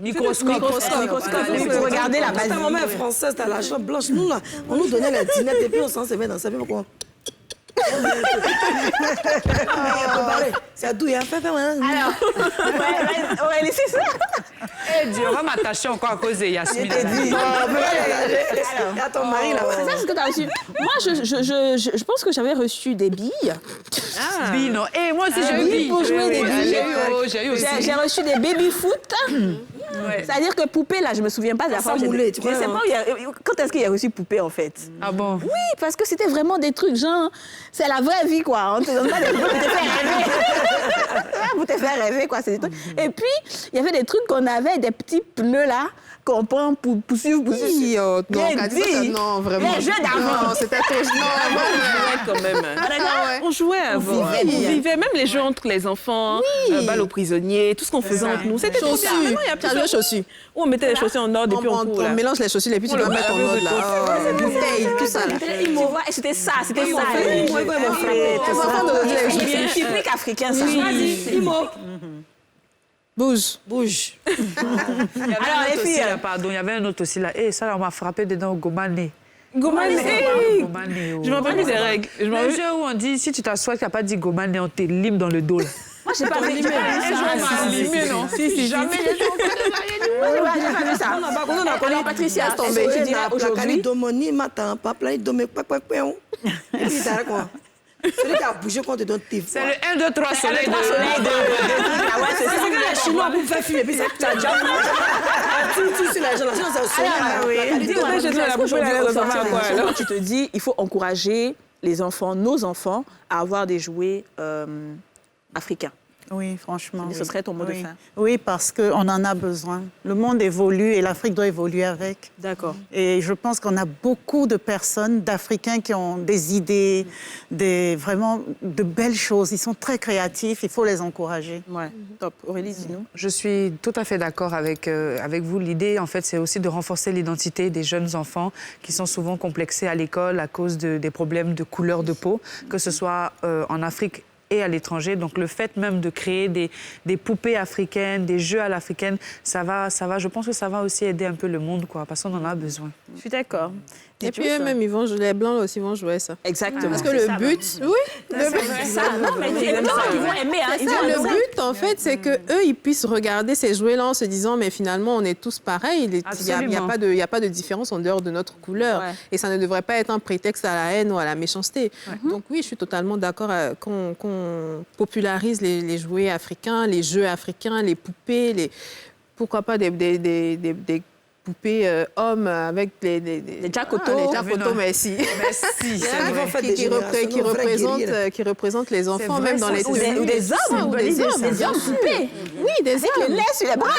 microscope. Pour regarder la base. Ma mère française, t'as la chambre blanche. Nous, là, on nous donnait la dinette et puis on s'en servait dans sa vie. Pourquoi? C'est à d'où il y a fait. Alors, Aurélie, c'est ça. Eh Dieu, on va m'attacher encore à cause de Yasmine. À ton mari, là. C'est ça ce que tu as reçu. Moi, je pense que j'avais reçu des billes. Billes, non. Et moi aussi, j'ai eu billes. Pour jouer des billes. J'ai eu aussi. J'ai reçu des baby-foot. C'est-à-dire que poupée, là, je me souviens pas de la fois. Quand est-ce qu'il y a reçu poupée, en fait? Ah bon? Oui, parce que c'était vraiment des trucs, genre, c'est la vraie vie, quoi. On te donne pas des trucs pour te faire rêver. Pour te faire rêver, quoi. C'est des trucs. Et puis, il y avait des trucs qu'on avait, des petits pneus, là, qu'on prend pour suivre. Non, vraiment. Les jeux d'avant. Non, c'était trop... On jouait quand même. On jouait avant. On vivait même les jeux entre les enfants, balle aux prisonniers, tout ce qu'on faisait entre nous. C'était trop bien. Tu as joué chaussures. Où on mettait les chaussures en ordre et puis on court. On mélange les chaussures et puis tu dois mettre en ordre là. Bouteille, tout ça. Tu vois, et c'était ça. Typique africain, ça. Bouge. Alors, les filles. Pardon, il y avait un autre aussi là. Et ça, on m'a frappé dedans au Gomané. Gomané. Je m'en rappelle des règles. Le jeu où on dit, si tu t'assois, tu n'as pas dit Gomané, on te lime dans le dos. Moi, j'ai pas vu ça. Non. Si, jamais. J'ai pas vu ça. Alors, Patricia, tu dirais aujourd'hui... Celui qui a bougé quand on te donne tes voix. C'est le 1, 2, 3 soleil. Ah ouais, c'est ça. C'est que les Chinois vous faire fumer, puis ça tu as déjà tout sur la génération, ça sonne. Dis-moi, tu te dis, il faut encourager les enfants, nos enfants, à avoir des jouets africains. Oui, franchement. Ce serait ton mot de fin. Oui, parce qu'on en a besoin. Le monde évolue et l'Afrique doit évoluer avec. D'accord. Et je pense qu'on a beaucoup de personnes, d'Africains qui ont des idées, vraiment de belles choses. Ils sont très créatifs, il faut les encourager. Ouais, top. Aurélie, dis-nous. Je suis tout à fait d'accord avec vous. L'idée, en fait, c'est aussi de renforcer l'identité des jeunes enfants qui sont souvent complexés à l'école à cause des problèmes de couleur de peau, que ce soit en Afrique et à l'étranger. Donc le fait même de créer des poupées africaines, des jeux à l'africaine, ça va, je pense que ça va aussi aider un peu le monde, quoi, parce qu'on en a besoin. Je suis d'accord. Et puis eux-mêmes, ils vont jouer, les Blancs aussi vont jouer ça. Exactement. Parce que le but, le but, en fait, c'est qu'eux, ils puissent regarder ces jouets-là en se disant, mais finalement, on est tous pareils. Il n'y a pas de différence en dehors de notre couleur. Ouais. Et ça ne devrait pas être un prétexte à la haine ou à la méchanceté. Ouais. Donc oui, je suis totalement d'accord qu'on popularise les jouets africains, les jeux africains, les poupées, pourquoi pas des poupées hommes avec les Jacoto. Les Jacoto, merci. Qui représentent les enfants, même dans les tenues. Ou des hommes. Des hommes poupées. Oui, des hommes. Les laisse sur les bras.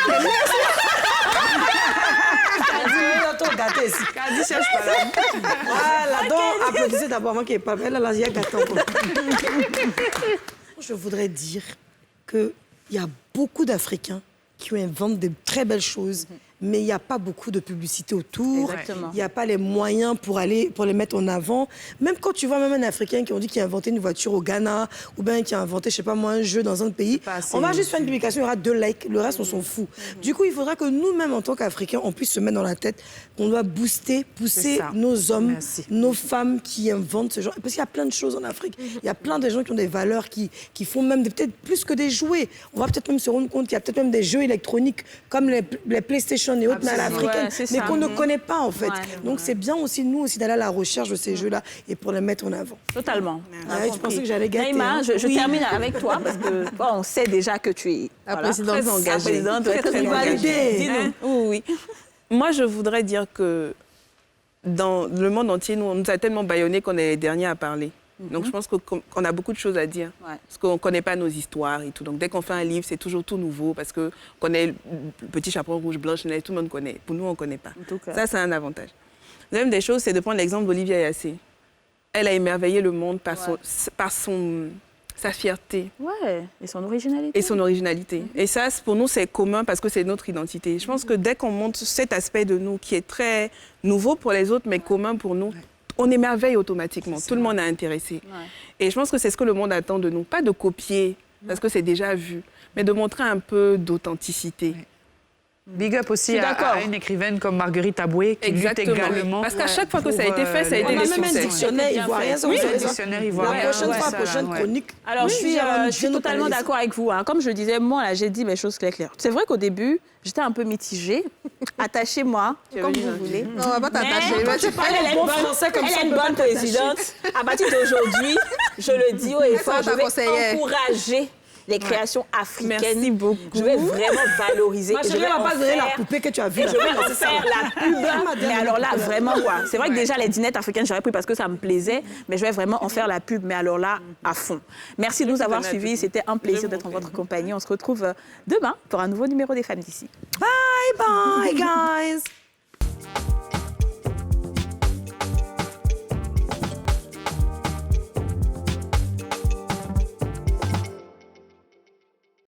sont gâtés ici. Kadi cherche pas là. Voilà, donc applaudissez d'abord moi qui est pas belle. Là, il y a gâteau. Je voudrais dire qu'il y a beaucoup d'Africains qui inventent de très belles choses, mais il n'y a pas beaucoup de publicité autour. Exactement. Il n'y a pas les moyens pour les mettre en avant. Même quand tu vois même un Africain qui ont dit qu'il a inventé une voiture au Ghana, ou bien qui a inventé, je sais pas moi, un jeu dans un pays, on va juste faire une publication, il y aura 2 likes, le reste on s'en fout. Du coup, il faudra que nous-mêmes, en tant qu'Africains, on puisse se mettre dans la tête qu'on doit pousser nos hommes, nos femmes qui inventent ce genre. Parce qu'il y a plein de choses en Afrique. Il y a plein de gens qui ont des valeurs, qui font même peut-être plus que des jouets. On va peut-être même se rendre compte qu'il y a peut-être même des jeux électroniques comme les PlayStation et autres, mais à l'africaine, mais qu'on ne connaît pas en fait. Donc c'est bien aussi, nous aussi, d'aller à la recherche de ces jeux-là et pour les mettre en avant. Totalement. Je pensais que j'allais gâter. Naïma, je termine avec toi parce que on sait déjà que tu es très engagée. Très validée. Oui. Moi, je voudrais dire que dans le monde entier, on nous a tellement bâillonnés qu'on est les derniers à parler. Donc, je pense qu'on a beaucoup de choses à dire. Parce qu'on ne connaît pas nos histoires et tout. Donc, dès qu'on fait un livre, c'est toujours tout nouveau. Parce qu'on connaît le petit chaperon rouge, blanche, neige, tout le monde connaît. Pour nous, on ne connaît pas. Ça, c'est un avantage. La deuxième des choses, c'est de prendre l'exemple d'Olivia Yassé. Elle a émerveillé le monde par sa fierté. Et son originalité. Et ça, pour nous, c'est commun parce que c'est notre identité. Je pense que dès qu'on montre cet aspect de nous qui est très nouveau pour les autres, mais commun pour nous, on émerveille automatiquement. Tout le monde est intéressé. Et je pense que c'est ce que le monde attend de nous. Pas de copier, parce que c'est déjà vu, mais de montrer un peu d'authenticité. Big up aussi à une écrivaine comme Marguerite Aboué qui lutte également. Parce qu'à chaque fois que ça a été fait, ça a été des succès. On a même un dictionnaire ivoirien. La prochaine chronique. Alors, je suis totalement d'accord avec vous. Comme je le disais, moi, j'ai dit mes choses claires. C'est vrai qu'au début, j'étais un peu mitigée. Attachez-moi, comme vous voulez. Non, on va pas t'attacher. Elle est une bonne présidente. À partir d'aujourd'hui, je le dis haut et fort, je vais encourager les créations africaines. Merci beaucoup. Je vais vraiment valoriser. Ma chérie, on va pas donner la poupée que tu as vue. Je vais en faire la pub. Mais alors là, vraiment, c'est vrai que déjà, les dînettes africaines, j'aurais pris parce que ça me plaisait. Mais je vais vraiment en faire la pub. Mais alors là, à fond. Merci de nous avoir suivis. C'était un plaisir d'être en votre compagnie. On se retrouve demain pour un nouveau numéro des Femmes d'ici. Bye bye, guys.